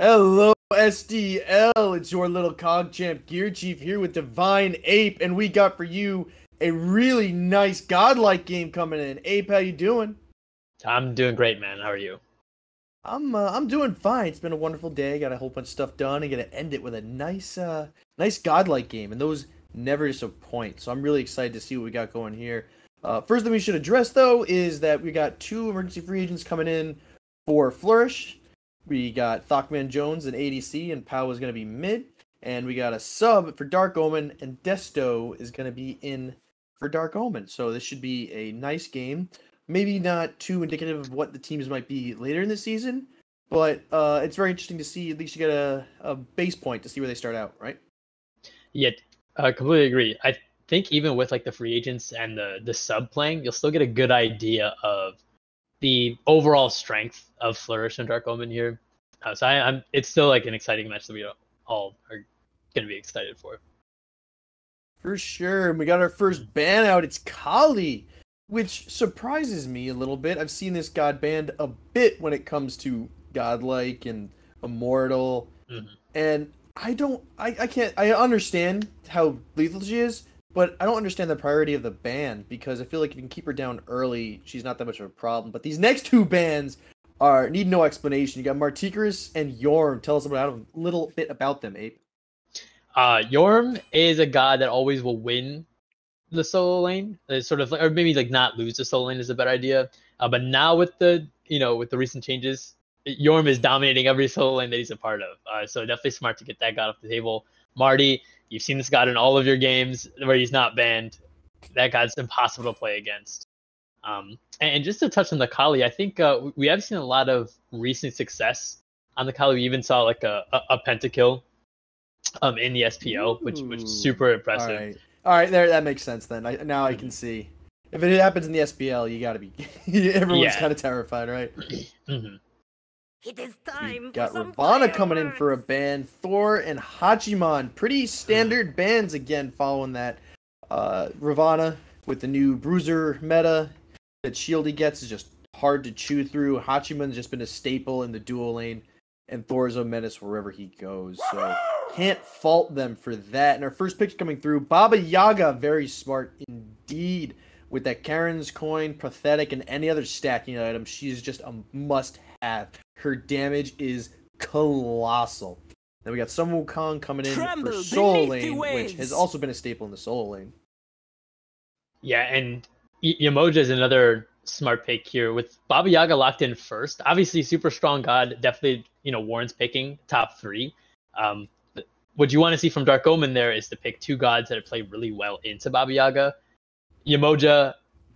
Hello, SDL. It's your little cog champ Gearchief here with DivineApe, and we got for you a really nice Godlike game coming in. Ape, how you doing? I'm doing great, man. How are you? I'm doing fine. It's been a wonderful day. Got a whole bunch of stuff done. I'm gonna end it with a nice Godlike game, and those never disappoint. So I'm really excited to see what we got going here. First thing we should address though is that we got 2 emergency free agents coming in for Flourish. We got ThockManJones and ADC, and POW is going to be mid. And we got a sub for Dark Omen, and Desto is going to be in for Dark Omen. So this should be a nice game. Maybe not too indicative of what the teams might be later in the season, but it's very interesting to see. At least you get a base point to see where they start out, right? Yeah, I completely agree. I think even with like the free agents and the sub playing, you'll still get a good idea of the overall strength of Flourish and Dark Omen here. So it's still like an exciting match that we all are going to be excited for. For sure. And we got our first ban out. It's Kali, which surprises me a little bit. I've seen this god banned a bit when it comes to Godlike and Immortal. And I understand how lethal she is, but I don't understand the priority of the ban, because I feel like if you can keep her down early, she's not that much of a problem. But these next 2 bans need no explanation. You got Martikris and Yorm. Tell us a little bit about them, Ape. Yorm is a god that always will win the solo lane. It's sort of, or maybe like not lose the solo lane is a better idea. But now with the recent changes, Yorm is dominating every solo lane that he's a part of. So definitely smart to get that god off the table. Marty, you've seen this god in all of your games where he's not banned. That god's impossible to play against. And just to touch on the Kali, I think we have seen a lot of recent success on the Kali. We even saw like a pentakill in the SPO, which is super impressive. All right, there, that makes sense then. Now I can see. If it happens in the SPL, you gotta be. Everyone's kind of terrified, right? It is time. We got Ravana coming in for a ban. Thor and Hachiman, pretty standard bans again following that. Ravana with the new bruiser meta that shield he gets is just hard to chew through. Hachiman's just been a staple in the dual lane, and Thor's a menace wherever he goes. So can't fault them for that. And our first pick coming through, Baba Yaga, very smart indeed. With that Karen's coin, pathetic, and any other stacking item, she's just a must-have. Her damage is colossal. Then we got Sun Wukong coming in for solo lane, which has also been a staple in the solo lane. Yeah, and Yamoja is another smart pick here with Baba Yaga locked in first. Obviously, super strong god. Definitely, warrants picking top 3. But what you want to see from Dark Omen there is to pick 2 gods that play really well into Baba Yaga. Yamoja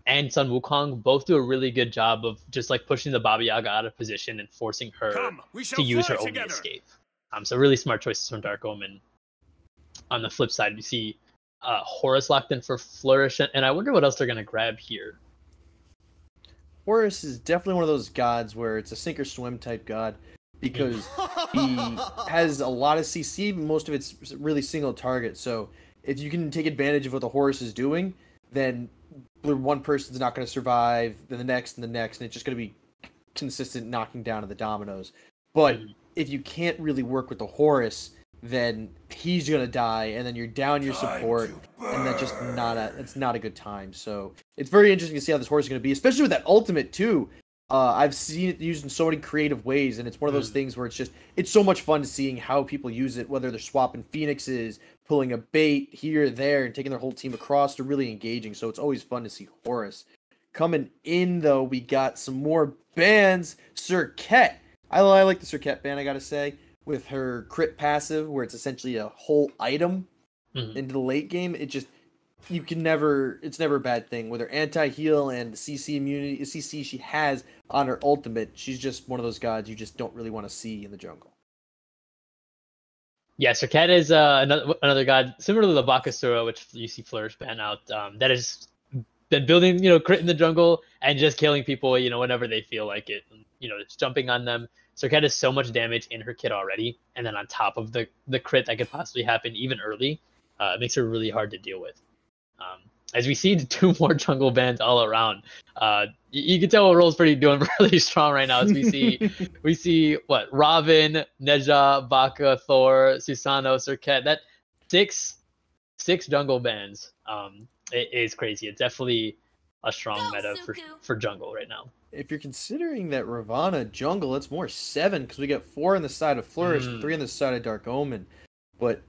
and Sun Wukong both do a really good job of just like pushing the Baba Yaga out of position and forcing her to use her only escape. So really smart choices from Dark Omen. On the flip side, we see Horus locked in for Flourish, and I wonder what else they're going to grab here. Horus is definitely one of those gods where it's a sink or swim type god, because he has a lot of CC, but most of it's really single target. So if you can take advantage of what the Horus is doing, then one person's not going to survive, then the next, and the next, and it's just going to be consistent knocking down of the dominoes. But if you can't really work with the Horus, then he's going to die, and then you're down your support, and that's just it's not a good time. So it's very interesting to see how this Horus is going to be, especially with that ultimate too. I've seen it used in so many creative ways, and it's one of those things where it's so much fun to seeing how people use it, whether they're swapping Phoenixes, pulling a bait here or there, and taking their whole team across to really engaging. So it's always fun to see Horus. Coming in, though, we got some more bans. Serket. I like the Serket ban, I gotta say, with her crit passive, where it's essentially a whole item into the late game. It's never a bad thing. With her anti-heal and the CC immunity, CC she has on her ultimate, she's just one of those gods you just don't really want to see in the jungle. Yeah, Serket is another god similar to the Bakasura, which you see Flourish ban out. That has been building, crit in the jungle and just killing people, whenever they feel like it. Just jumping on them. Serket has so much damage in her kit already, and then on top of the crit that could possibly happen even early, it makes her really hard to deal with. as we see 2 more jungle bans all around. You can tell what role's doing really strong right now. As we see what Robin, Neja, Baka, Thor, Susano, Serket. That six jungle bans. It is crazy. It's definitely a strong meta for jungle right now. If you're considering that Ravana jungle, it's more 7 because we got 4 on the side of Flourish, 3 on the side of Dark Omen. But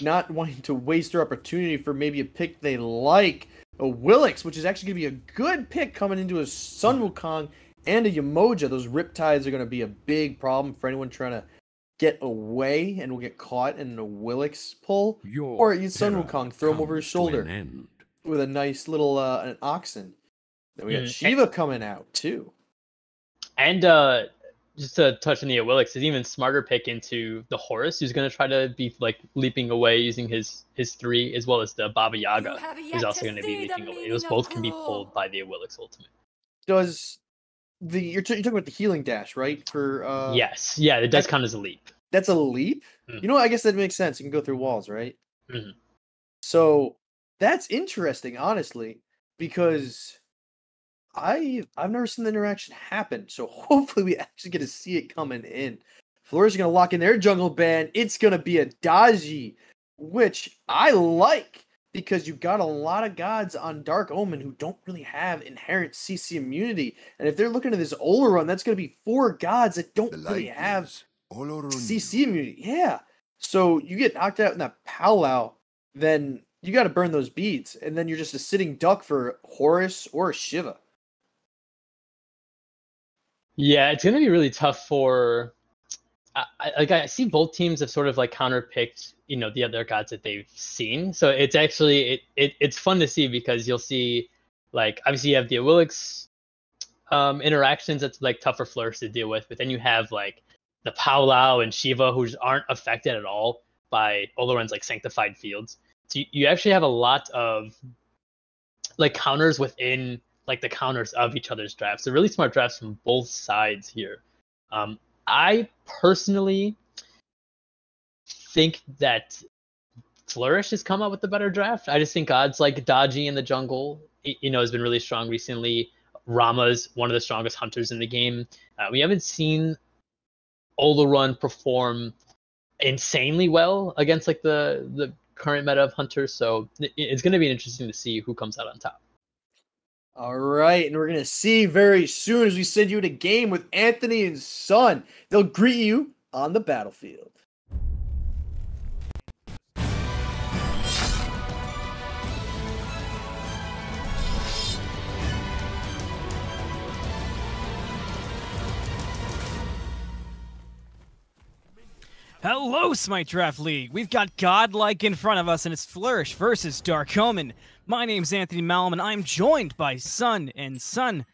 not wanting to waste their opportunity for maybe a pick they like, a Willix, which is actually going to be a good pick coming into a Sun Wukong and a Yamoja. Those Riptides are going to be a big problem for anyone trying to get away and will get caught in a Willix pull. Or use Sun Wukong, throw him over his shoulder with a nice little an Oxen. Then we got Shiva coming out too. And just to touch on the Willix, is even smarter pick into the Horus, who's going to try to be like leaping away using his 3, as well as the Baba Yaga, who's also going to be leaping away. Those both can be pulled by the Willix ultimate. Does you're talking about the healing dash, right? For yes, yeah, it does count as a leap. That's a leap. You know what? I guess that makes sense. You can go through walls, right? So that's interesting, honestly, because I've never seen the interaction happen, so hopefully we actually get to see it coming in. Flourish is going to lock in their jungle ban. It's going to be a Daji, which I like because you've got a lot of gods on Dark Omen who don't really have inherent CC immunity. And if they're looking at this Ola run, that's going to be 4 gods that don't really have CC immunity. Yeah. So you get knocked out in that powwow, then you got to burn those beads, and then you're just a sitting duck for Horus or Shiva. Yeah, it's going to be really tough for... I see both teams have sort of like counterpicked, the other gods that they've seen. So it's actually it's fun to see because you'll see, like, obviously you have the Willix interactions that's like tougher Flourish to deal with, but then you have like the Paolao and Shiva who aren't affected at all by Oloran's like sanctified fields. So you actually have a lot of like counters within like the counters of each other's drafts. So really smart drafts from both sides here. I personally think that Flourish has come up with the better draft. I just think odds like Daji in the jungle, has been really strong recently. Rama's one of the strongest hunters in the game. We haven't seen Oloran perform insanely well against like the current meta of hunters. So it's going to be interesting to see who comes out on top. All right, and we're going to see very soon as we send you in a game with Anthony and Sun. They'll greet you on the battlefield. Hello, Smite Draft League. We've got Godlike in front of us, and it's Flourish versus Dark Omen. My name's AnthonyMalum, and I'm joined by Sun. And Sun,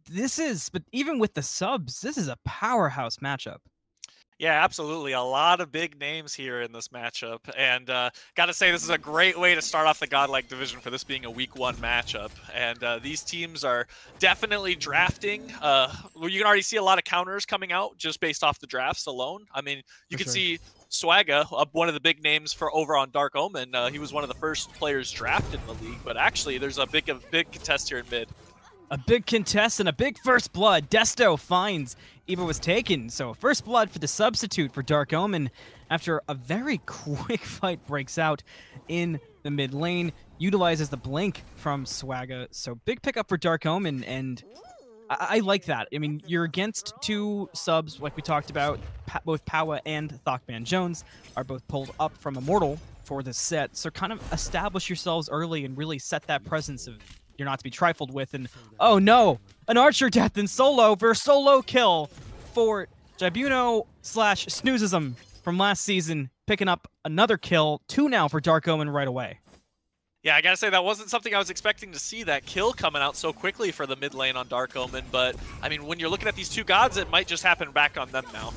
but even with the subs, this is a powerhouse matchup. Yeah, absolutely. A lot of big names here in this matchup. And gotta say, this is a great way to start off the Godlike division for this being a week 1 matchup. And these teams are definitely drafting. You can already see a lot of counters coming out just based off the drafts alone. I mean, you can see Swagga, one of the big names for over on Dark Omen. He was one of the first players drafted in the league. But actually, there's a big contest here in mid. A big contest and a big first blood. Desto finds IbbaWasTaken. So first blood for the substitute for Dark Omen after a very quick fight breaks out in the mid lane. Utilizes the blink from Swagga. So big pickup for Dark Omen, and I like that. I mean, you're against 2 subs like we talked about. Both POWAAAAHHHH and ThockManJones are both pulled up from Immortal for this set. So kind of establish yourselves early and really set that presence of you're not to be trifled with. And oh no, an archer death in solo for solo kill for Jibuno / Snoozism from last season, picking up another kill. 2 now for Dark Omen right away. Yeah, I gotta say, that wasn't something I was expecting to see, that kill coming out so quickly for the mid lane on Dark Omen. But, I mean, when you're looking at these 2 gods, it might just happen back on them now.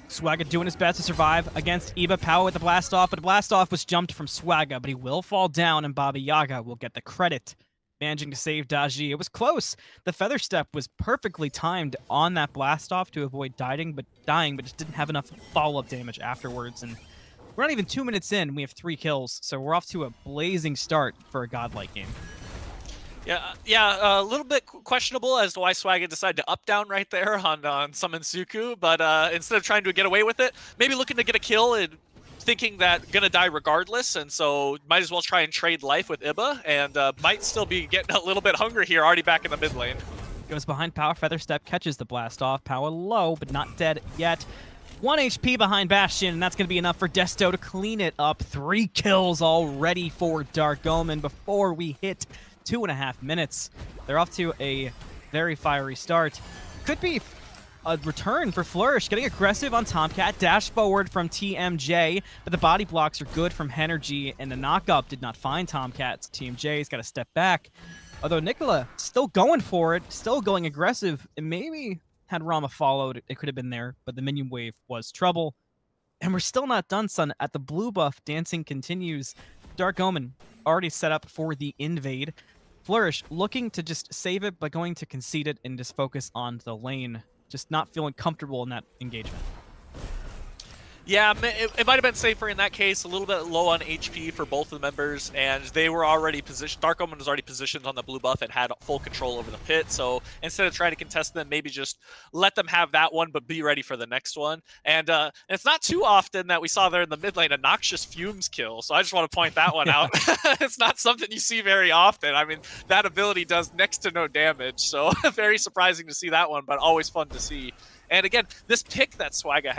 Swagga doing his best to survive against Ibba. POWAAAAHHH with the blast off, but the blast off was jumped from Swagga, but he will fall down, and Baba Yaga will get the credit, managing to save Daji. It was close. The feather step was perfectly timed on that blast off to avoid dying, but just didn't have enough follow-up damage afterwards. And We're not even 2 minutes in. We have 3 kills, so we're off to a blazing start for a Godlike game. Yeah, a little bit questionable as to why Swagga decided to up down right there on Summon Suku, but instead of trying to get away with it, maybe looking to get a kill and thinking that gonna die regardless, and so might as well try and trade life with Ibba, and might still be getting a little bit hungry here, already back in the mid lane. Goes behind Power, Feather Step catches the blast off. Power low, but not dead yet. 1 HP behind Bastion, and that's going to be enough for Desto to clean it up. 3 kills already for Dark Omen before we hit 2.5 minutes. They're off to a very fiery start. Could be a return for Flourish, getting aggressive on Tomcatt. Dash forward from TMJ, but the body blocks are good from Henergy, and the knock-up did not find Tomcatt. TMJ's got to step back. Although Nikola still going for it, still going aggressive, and maybe had Rama followed, it could have been there, but the minion wave was trouble. And we're still not done, son. At the blue buff, dancing continues. Dark Omen already set up for the invade. Flourish looking to just save it, but going to concede it and just focus on the lane. Just not feeling comfortable in that engagement. Yeah, it might have been safer in that case, a little bit low on HP for both of the members, and they were already positioned, Dark Omen was already positioned on the blue buff and had full control over the pit, so instead of trying to contest them, maybe just let them have that one, but be ready for the next one. And it's not too often that we saw there in the mid lane a Noxious Fumes kill, so I just want to point that one out. It's not something you see very often. I mean, that ability does next to no damage, so very surprising to see that one, but always fun to see. And again, this pick that Swagga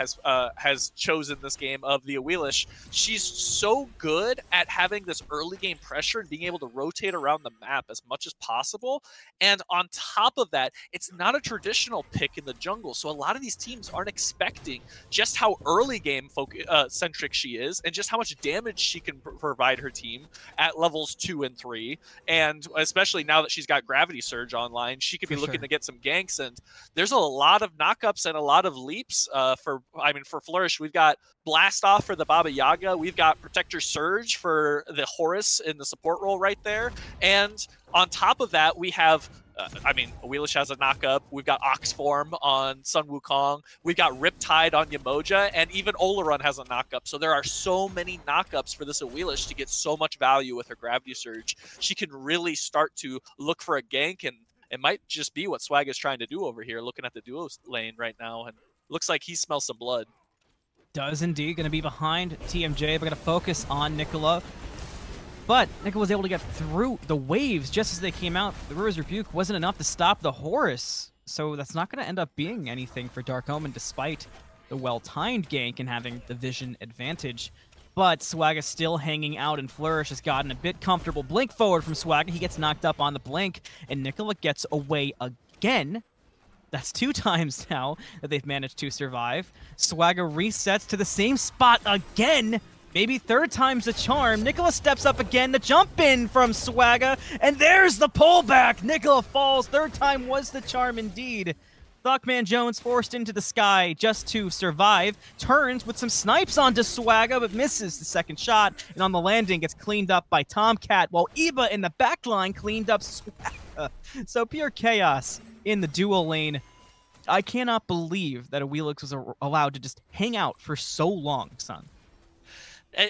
has chosen this game of the Awilish, she's so good at having this early game pressure and being able to rotate around the map as much as possible. And on top of that, it's not a traditional pick in the jungle, so a lot of these teams aren't expecting just how early game centric she is and just how much damage she can provide her team at levels 2 and 3. And especially now that she's got Gravity Surge online, she could be looking to get some ganks, and there's a lot of knockups and a lot of leaps for Flourish. We've got Blast Off for the Baba Yaga. We've got Protector Surge for the Horus in the support role right there. And on top of that, we have Awilish has a knockup. We've got Ox Form on Sun Wukong. We've got Riptide on Yamoja, and even Olarun has a knockup. So there are so many knockups for this Awilish to get so much value with her Gravity Surge. She can really start to look for a gank, and it might just be what Swagga is trying to do over here, looking at the duo lane right now, and looks like he smells some blood. Does indeed. Going to be behind TMJ, but going to focus on Nikola. But Nikola was able to get through the waves just as they came out. The River's Rebuke wasn't enough to stop the Horus, so that's not going to end up being anything for Dark Omen, despite the well-timed gank and having the vision advantage. But Swagga still hanging out, and Flourish has gotten a bit comfortable. Blink forward from Swagga. He gets knocked up on the blink, and Nikola gets away again. That's 2 times now that they've managed to survive. Swagga resets to the same spot again. Maybe 3rd time's the charm. Nikola steps up again. The jump in from Swagga, and there's the pullback. Nikola falls. 3rd time was the charm indeed. ThockManJones forced into the sky just to survive. Turns with some snipes onto Swagga, but misses the 2nd shot. And on the landing, gets cleaned up by Tomcatt, while Ibba in the backline cleaned up Swagga. So pure chaos in the dual lane. I cannot believe that Awilish was allowed to just hang out for so long, son.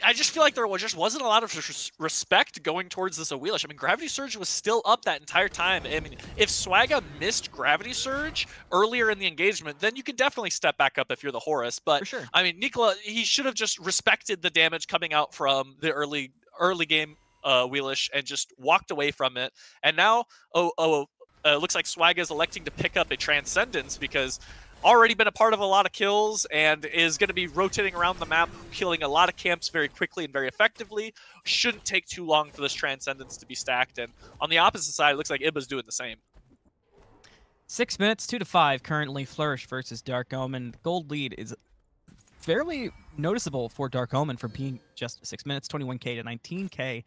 I just feel like there just wasn't a lot of respect going towards this Awilish. I mean, Gravity Surge was still up that entire time. I mean, if Swagga missed Gravity Surge earlier in the engagement, then you could definitely step back up if you're the Horus. But, for sure. I mean, Nikola, he should have just respected the damage coming out from the early game Awilish and just walked away from it. And now, looks like Swagga is electing to pick up a Transcendence because already been a part of a lot of kills and is going to be rotating around the map, killing a lot of camps very quickly and very effectively. Shouldn't take too long for this Transcendence to be stacked. And on the opposite side, it looks like Ibba's doing the same. 6 minutes, 2-5 currently. Flourish versus Dark Omen. Gold lead is fairly noticeable for Dark Omen for being just 6 minutes, 21k to 19k.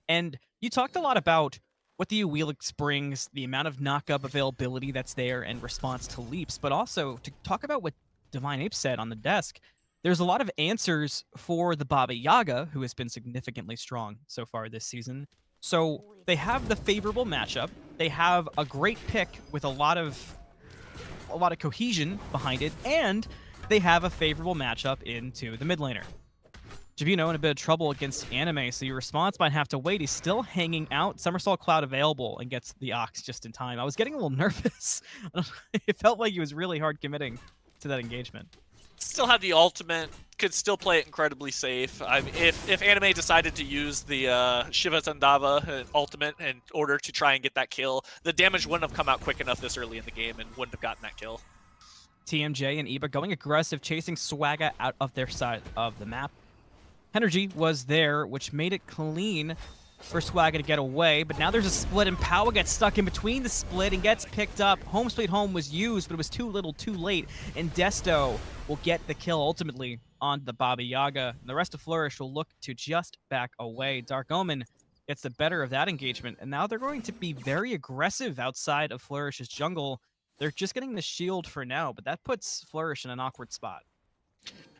And you talked a lot about what the Awilish brings, the amount of knockup availability that's there in response to leaps, but also to talk about what DivineApe said on the desk. There's a lot of answers for the Baba Yaga, who has been significantly strong so far this season. So they have the favorable matchup. They have a great pick with a lot of cohesion behind it, and they have a favorable matchup into the mid laner. Jibuno in a bit of trouble against Anime, so your response might have to wait. He's still hanging out. Somersault Cloud available and gets the Ox just in time. I was getting a little nervous. It felt like he was really hard committing to that engagement. Still had the ultimate, could still play it incredibly safe. I mean, if Anime decided to use the Shiva Tandava ultimate in order to try and get that kill, the damage wouldn't have come out quick enough this early in the game and wouldn't have gotten that kill. TMJ and Ibba going aggressive, chasing Swagga out of their side of the map. Henergy was there, which made it clean for Swagga to get away, but now there's a split, and POWAAAAHHH gets stuck in between the split and gets picked up. Home Sweet Home was used, but it was too little, too late, and Desto will get the kill ultimately on the Baba Yaga. And the rest of Flourish will look to just back away. Dark Omen gets the better of that engagement, and now they're going to be very aggressive outside of Flourish's jungle. They're just getting the shield for now, but that puts Flourish in an awkward spot.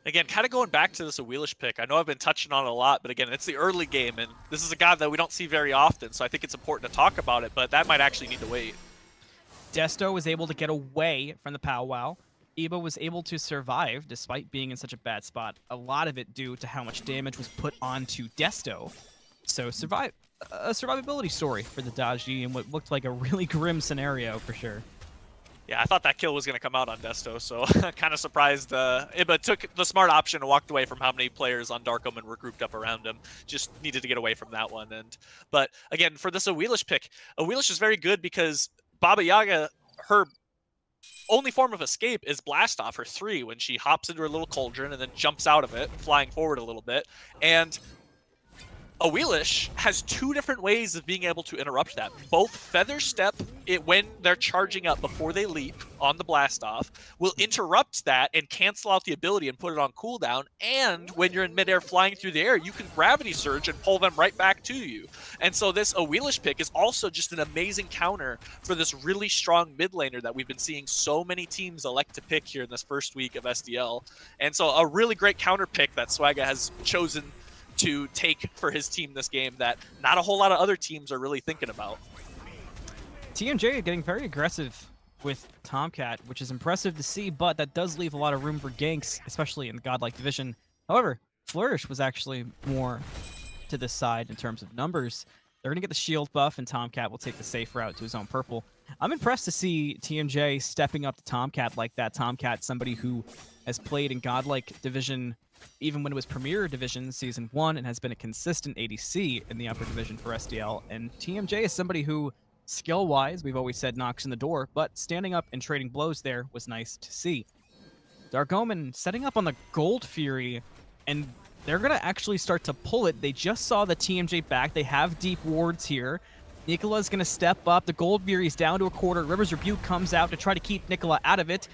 Again, kind of going back to this Awilish pick, I know I've been touching on it a lot, but again, it's the early game, and this is a guy that we don't see very often, so I think it's important to talk about it, but that might actually need to wait. Desto was able to get away from the POWAAAAHHH. Ibba was able to survive despite being in such a bad spot. A lot of it due to how much damage was put onto Desto. So a survivability story for the Daji in what looked like a really grim scenario for sure. Yeah, I thought that kill was going to come out on Desto, so kind of surprised. Ibba took the smart option and walked away from how many players on Dark Omen were grouped up around him. Just needed to get away from that one. But again, for this Awilish pick, Awilish is very good because Baba Yaga, her only form of escape is blast off her 3 when she hops into her little cauldron and then jumps out of it, flying forward a little bit. And Awilish has 2 different ways of being able to interrupt that. Both Feather Step, when they're charging up before they leap on the blast off, will interrupt that and cancel out the ability and put it on cooldown. And when you're in midair flying through the air, you can gravity surge and pull them right back to you. And so this Awilish pick is also just an amazing counter for this really strong mid laner that we've been seeing so many teams elect to pick here in this first week of SDL. And so a really great counter pick that Swagga has chosen to take for his team this game that not a whole lot of other teams are really thinking about. TMJ getting very aggressive with TheTomcatt, which is impressive to see, but that does leave a lot of room for ganks, especially in the Godlike division. However, Flourish was actually more to this side in terms of numbers. They're going to get the shield buff, and TheTomcatt will take the safe route to his own purple. I'm impressed to see TMJ stepping up to TheTomcatt like that. TheTomcatt, somebody who has played in Godlike division even when it was Premier Division Season 1 and has been a consistent ADC in the upper division for SDL. And TMJ is somebody who, skill-wise, we've always said knocks in the door, but standing up and trading blows there was nice to see. Dark Omen setting up on the Gold Fury, and they're going to actually start to pull it. They just saw the TMJ back. They have deep wards here. Nikola's going to step up. The Gold Fury's down to a quarter. River's Rebuke comes out to try to keep Nikola out of it.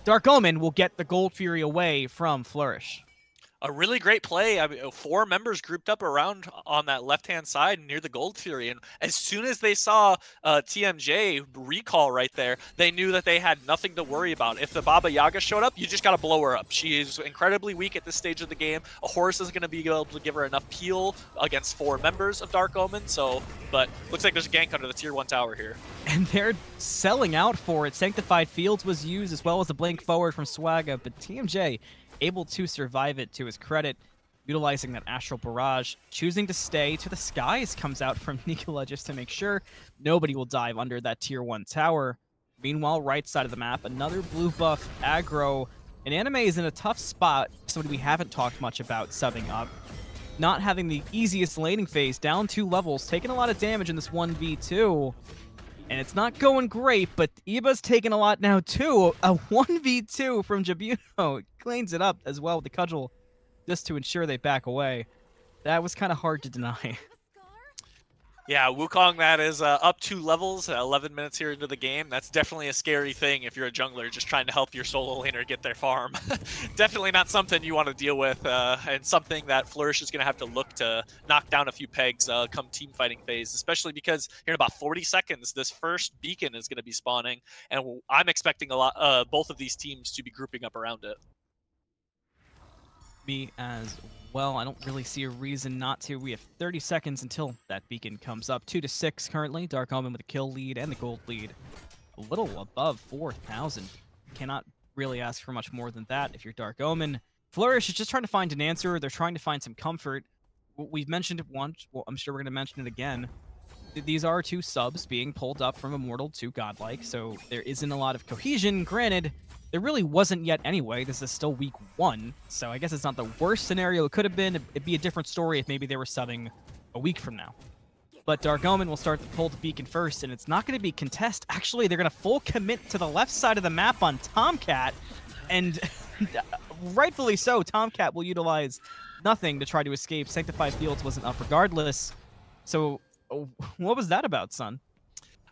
Dark Omen will get the Gold Fury away from Flourish. A really great play. I mean, 4 members grouped up around on that left-hand side near the Gold Fury, and as soon as they saw TMJ recall right there, they knew that they had nothing to worry about. If the Baba Yaga showed up, you just got to blow her up. She is incredibly weak at this stage of the game. A horse isn't going to be able to give her enough peel against 4 members of Dark Omen, but looks like there's a gank under the tier 1 tower here. And they're selling out for it. Sanctified Fields was used as well as a blink forward from Swagga, but TMJ able to survive it to his credit, utilizing that Astral Barrage, choosing to stay to the skies comes out from Nikola just to make sure nobody will dive under that tier 1 tower. Meanwhile, right side of the map, another blue buff aggro, and Anime is in a tough spot, somebody we haven't talked much about subbing up. Not having the easiest laning phase, down 2 levels, taking a lot of damage in this 1v2. And it's not going great, but Ibba's taking a lot now too. A 1v2 from Jibuno cleans it up as well with the cudgel just to ensure they back away. That was kind of hard to deny. Yeah, Wukong, that is up 2 levels, 11 minutes here into the game. That's definitely a scary thing if you're a jungler just trying to help your solo laner get their farm. Definitely not something you want to deal with, and something that Flourish is going to have to look to knock down a few pegs come team fighting phase, especially because here in about 40 seconds, this first beacon is going to be spawning, and I'm expecting both of these teams to be grouping up around it. Me as well. I don't really see a reason not to. We have 30 seconds until that beacon comes up. 2-6 currently. Dark Omen with a kill lead and the gold lead. A little above 4,000. Cannot really ask for much more than that if you're Dark Omen. Flourish is just trying to find an answer. They're trying to find some comfort. We've mentioned it once. Well, I'm sure we're going to mention it again. These are 2 subs being pulled up from Immortal to Godlike, so there isn't a lot of cohesion. Granted, there really wasn't yet anyway. This is still week 1, so I guess it's not the worst scenario it could have been. It'd be a different story if maybe they were subbing a week from now. But Dark Omen will start the pull to Beacon first, and it's not going to be contest. Actually, they're going to full commit to the left side of the map on TomCat, and rightfully so, TomCat will utilize nothing to try to escape. Sanctified Fields wasn't up regardless. So what was that about, Sun?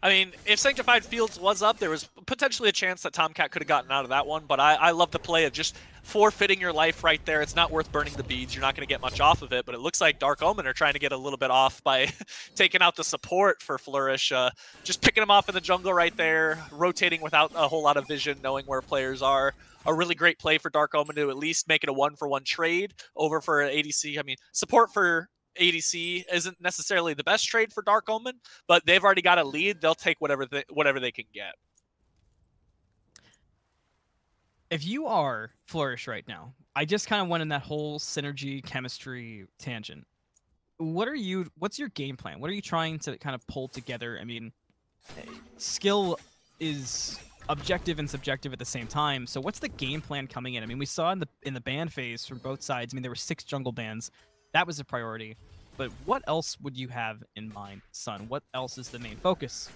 I mean, if Sanctified Fields was up, there was potentially a chance that TomCat could have gotten out of that one, but I love the play of just forfeiting your life right there. It's not worth burning the beads. You're not going to get much off of it, but it looks like Dark Omen are trying to get a little bit off by taking out the support for Flourish. Just picking them off in the jungle right there, rotating without a whole lot of vision, knowing where players are. A really great play for Dark Omen to at least make it a 1-for-1 trade over for ADC. I mean, support for ADC isn't necessarily the best trade for Dark Omen, but they've already got a lead. They'll take whatever they can get. If you are Flourish right now, I just kind of went in that whole synergy chemistry tangent. What's your game plan? What are you trying to kind of pull together? I mean, skill is objective and subjective at the same time. So what's the game plan coming in? I mean, we saw in the ban phase from both sides. I mean, there were 6 jungle bans. That was a priority. But what else would you have in mind, Sun? What else is the main focus?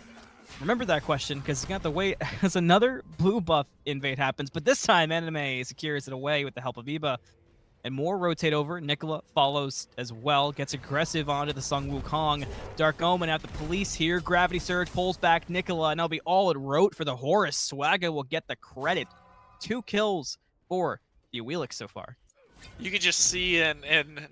Remember that question, because you got to wait as another blue buff invade happens, but this time Anime secures it away with the help of Ibba. And more rotate over. Nikola follows as well, gets aggressive onto the Sung Wukong. Dark Omen at the police here. Gravity Surge pulls back Nikola, and that'll be all it wrote for the Horus. Swagga will get the credit. 2 kills for the Awilix so far. You could just see in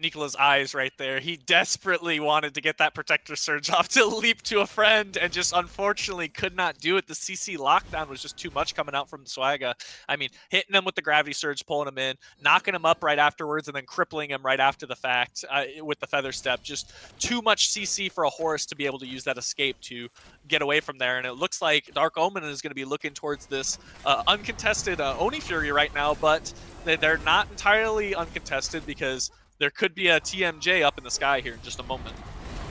Nikola's eyes right there. He desperately wanted to get that Protector Surge off to leap to a friend and just unfortunately could not do it. The CC lockdown was just too much coming out from Swagga. I mean, hitting him with the Gravity Surge, pulling him in, knocking him up right afterwards, and then crippling him right after the fact with the Feather Step. Just too much CC for a Horus to be able to use that escape to get away from there. And it looks like Dark Omen is going to be looking towards this uncontested Oni Fury right now, but they're not entirely uncontested because there could be a TMJ up in the sky here in just a moment.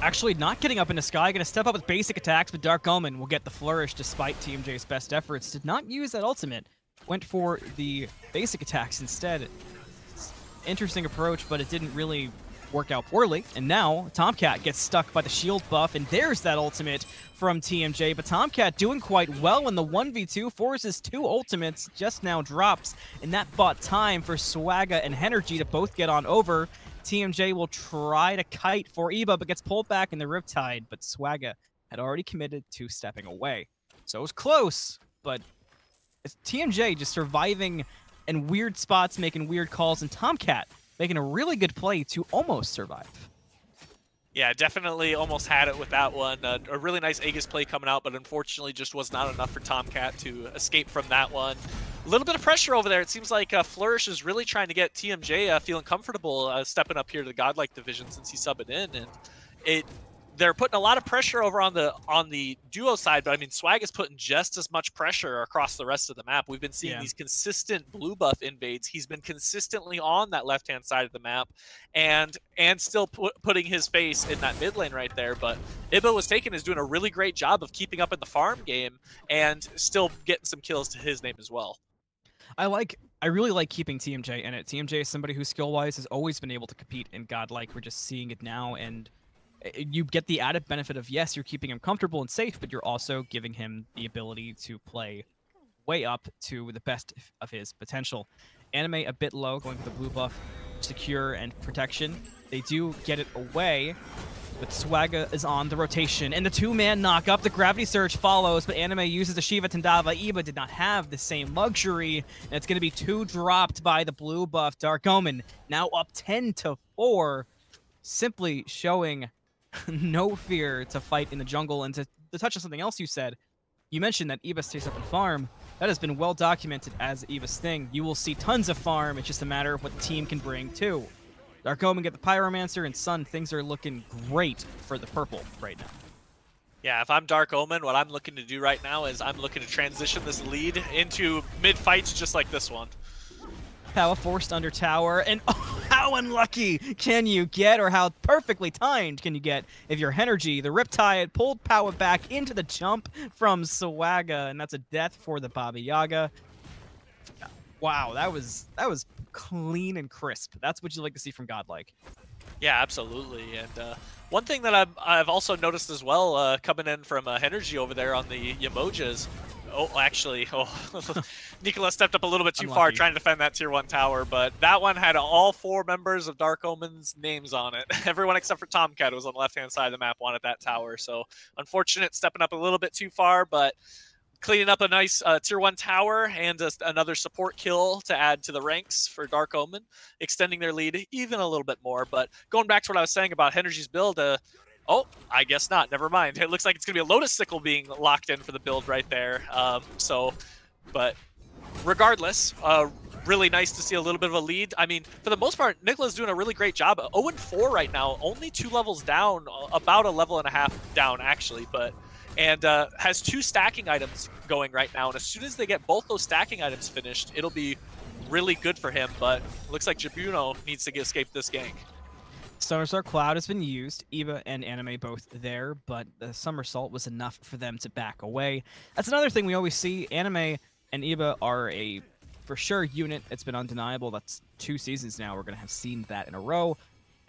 Actually, not getting up in the sky, going to step up with basic attacks, but Dark Omen will get the Flourish despite TMJ's best efforts. Did not use that ultimate. Went for the basic attacks instead. Interesting approach, but it didn't really work out poorly. And now TomCat gets stuck by the shield buff, and there's that ultimate from TMJ. But TomCat doing quite well in the 1v2, forces 2 ultimates, just now drops, and that bought time for Swagga and Henergy to both get on over. TMJ will try to kite for Ibba, but gets pulled back in the Riptide, but Swagga had already committed to stepping away. So it was close, but it's TMJ just surviving in weird spots, making weird calls, and TomCat making a really good play to almost survive. Yeah, definitely almost had it with that one. A really nice Aegis play coming out, but unfortunately just was not enough for TomCat to escape from that one. A little bit of pressure over there. It seems like Flourish is really trying to get TMJ feeling comfortable stepping up here to the Godlike division since he subbed in, and they're putting a lot of pressure over on the duo side, but I mean, Swag is putting just as much pressure across the rest of the map. We've been seeing these consistent blue buff invades. He's been consistently on that left-hand side of the map and still putting his face in that mid lane right there. But IbbaWasTaken is doing a really great job of keeping up in the farm game and still getting some kills to his name as well. I really like keeping TMJ in it. TMJ is somebody who skill-wise has always been able to compete in Godlike. We're just seeing it now, and you get the added benefit of, yes, you're keeping him comfortable and safe, but you're also giving him the ability to play way up to the best of his potential. Anime a bit low, going for the blue buff, secure and protection. They do get it away, but Swagga is on the rotation, and the 2-man knock up. The Gravity Surge follows, but Anime uses the Shiva Tandava. Ibba did not have the same luxury, and it's going to be 2 dropped by the blue buff. Dark Omen now up 10-4, simply showing no fear to fight in the jungle. And to touch on something else you said, you mentioned that Ibba stays up and farm. That has been well documented as Ibba's thing. You will see tons of farm. It's just a matter of what the team can bring too. Dark Omen get the Pyromancer, and Sun, things are looking great for the purple right now. Yeah, if I'm Dark Omen, what I'm looking to do right now is I'm looking to transition this lead into mid-fights just like this one. Powa forced under tower, and oh, how unlucky can you get, or how perfectly timed can you get if you're Henergy? The Riptide pulled Powa back into the jump from Swagga, and that's a death for the Baba Yaga. Wow, that was clean and crisp. That's what you like to see from Godlike. Yeah, absolutely. And one thing that I've also noticed as well, coming in from Henergy over there on the Yamojas. Oh, actually, Nikola stepped up a little bit too far trying to defend that tier 1 tower, but that one had all 4 members of Dark Omen's names on it. Everyone except for Tomcatt, who was on the left-hand side of the map, wanted that tower. So unfortunate, stepping up a little bit too far, but cleaning up a nice tier 1 tower and just another support kill to add to the ranks for Dark Omen, extending their lead even a little bit more. But going back to what I was saying about Henergy's build, oh, I guess not. Never mind. It looks like it's going to be a Lotus Sickle being locked in for the build right there. But regardless, really nice to see a little bit of a lead. I mean, for the most part, Nikola's doing a really great job. 0-4 right now, only 2 levels down, about a level and a half down, actually. And has 2 stacking items going right now. And as soon as they get both those stacking items finished, it'll be really good for him. But looks like Jibuno needs to escape this gank. Somersault Cloud has been used, Ibba and Anime both there, but the Somersault was enough for them to back away. That's another thing we always see. Anime and Ibba are a for sure unit. It's been undeniable. That's 2 seasons now we're going to have seen that in a row,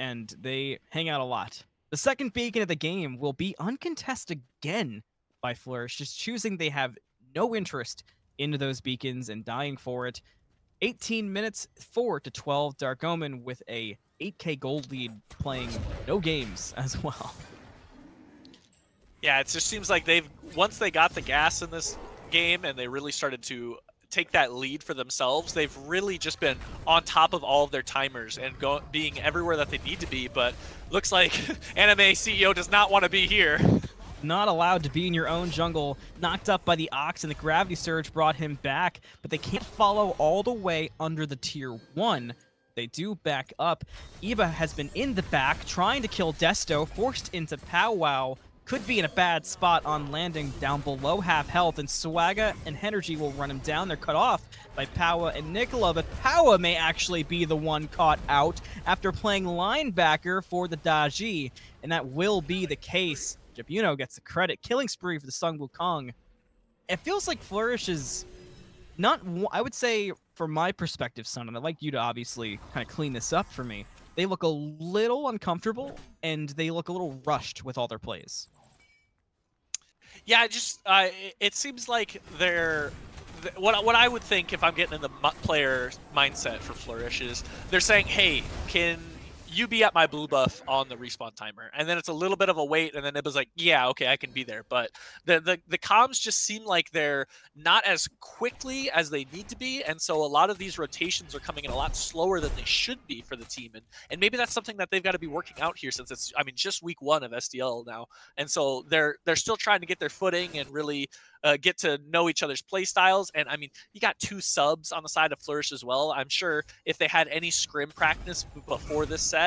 and they hang out a lot. The second beacon of the game will be uncontested again by Flourish, just choosing they have no interest into those beacons and dying for it. 18 minutes, 4-12, Dark Omen with a 8K gold lead, playing no games as well. Yeah, it just seems like once they got the gas in this game and they really started to take that lead for themselves, they've really just been on top of all of their timers and being everywhere that they need to be. But looks like AnimeCEO does not want to be here. Not allowed to be in your own jungle. Knocked up by the Ox, and the Gravity Surge brought him back, but they can't follow all the way under the tier 1. They do back up. Ibba has been in the back, trying to kill Desto, forced into POWAAAAHHH. Could be in a bad spot on landing down below half health, and Swagga and Henergy will run him down. They're cut off by Powa and Nikola, but Powa may actually be the one caught out after playing linebacker for the Daji, and that will be the case. Jibuno gets the credit. Killing spree for the Sun Wukong. It feels like Flourish is not, I would say, from my perspective, Sun, and I'd like you to obviously kind of clean this up for me, they look a little uncomfortable, and they look a little rushed with all their plays. Yeah, it seems like they're... What I would think if I'm getting in the player mindset for Flourish is they're saying, hey, can you be at my blue buff on the respawn timer? And then it's a little bit of a wait, and then Ibba's like, yeah, okay, I can be there. But the comms just seem like they're not as quickly as they need to be, and so a lot of these rotations are coming in a lot slower than they should be for the team. And maybe that's something that they've got to be working out here, since it's, I mean, just week 1 of SDL now. And so they're still trying to get their footing and really get to know each other's play styles. And I mean, you got 2 subs on the side of Flourish as well. I'm sure if they had any scrim practice before this set,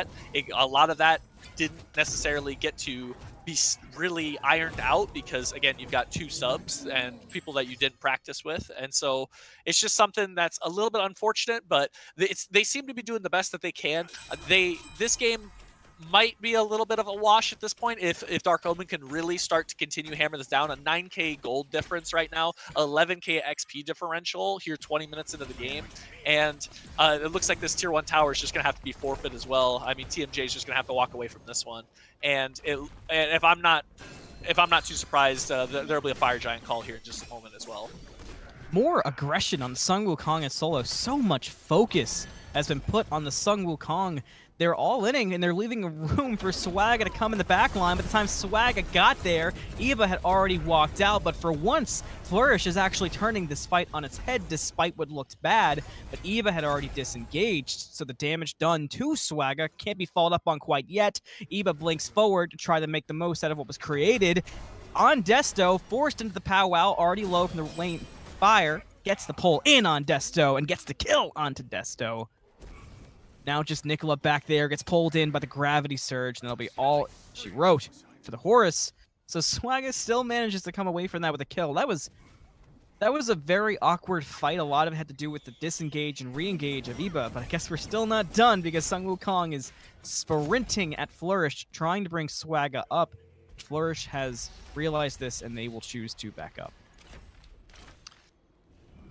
a lot of that didn't necessarily get to be really ironed out, because again, you've got 2 subs and people that you didn't practice with. And so it's just something that's a little bit unfortunate, but they seem to be doing the best that they can. This game might be a little bit of a wash at this point if Dark Omen can really start to continue hammer this down. A 9k gold difference right now, 11k XP differential here 20 minutes into the game, and it looks like this tier 1 tower is just gonna have to be forfeit as well. I mean, TMJ is just gonna have to walk away from this one, and if I'm not too surprised, there'll be a Fire Giant call here in just a moment as well. More aggression on Sun Wukong and solo. So much focus has been put on the Sun Wukong. They're all inning, and they're leaving room for Swagga to come in the back line. By the time Swagga got there, Ibba had already walked out. But for once, Flourish is actually turning this fight on its head, despite what looked bad. But Ibba had already disengaged, so the damage done to Swagga can't be followed up on quite yet. Ibba blinks forward to try to make the most out of what was created. On Desto, forced into the POWAAAAHHH, already low from the lane fire, gets the pull in on Desto and gets the kill onto Desto. Now just Nikola back there, gets pulled in by the Gravity Surge, and that'll be all she wrote for the Horus. So Swagga still manages to come away from that with a kill. That was That was a very awkward fight. A lot of it had to do with the disengage and re-engage of Ibba, but I guess we're still not done because Sun Wukong is sprinting at Flourish, trying to bring Swagga up. Flourish has realized this, and they will choose to back up.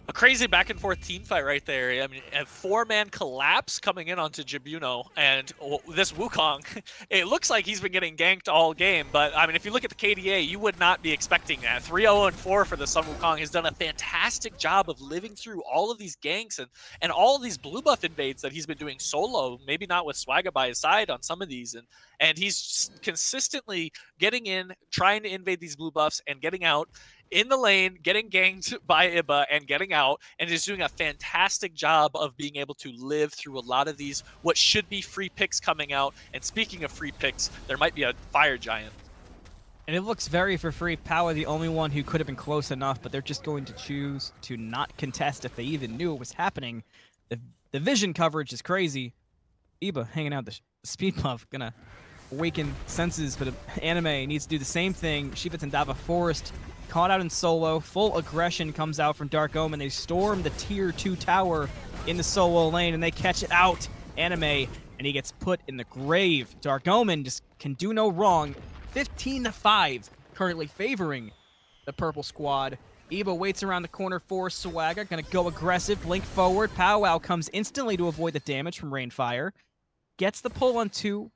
A crazy back and forth team fight right there. I mean, a 4-man collapse coming in onto Jibuno, and this Wukong, it looks like he's been getting ganked all game, but I mean, if you look at the KDA, you would not be expecting that. 3-0-4 for the Sun Wukong has done a fantastic job of living through all of these ganks and all of these blue buff invades that he's been doing solo, maybe not with Swagga by his side on some of these, and he's consistently getting in, trying to invade these blue buffs and getting out in the lane, getting ganked by Ibba and getting out, and is doing a fantastic job of being able to live through a lot of these, what should be free picks coming out. And speaking of free picks, there might be a fire giant. And it looks very for free. POWAAAAHHHH, the only one who could have been close enough, but they're just going to choose to not contest if they even knew it was happening. The vision coverage is crazy. Ibba hanging out the speed buff, gonna awaken senses, but Anime needs to do the same thing. Shiva Tandava Forest caught out in solo. Full aggression comes out from Dark Omen. They storm the tier 2 tower in the solo lane, and they catch it out. Anime, and he gets put in the grave. Dark Omen just can do no wrong. 15-5, currently favoring the purple squad. Ibba waits around the corner for Swagga, gonna go aggressive, blink forward. POWAAAAHHH comes instantly to avoid the damage from Rainfire. Gets the pull on 2.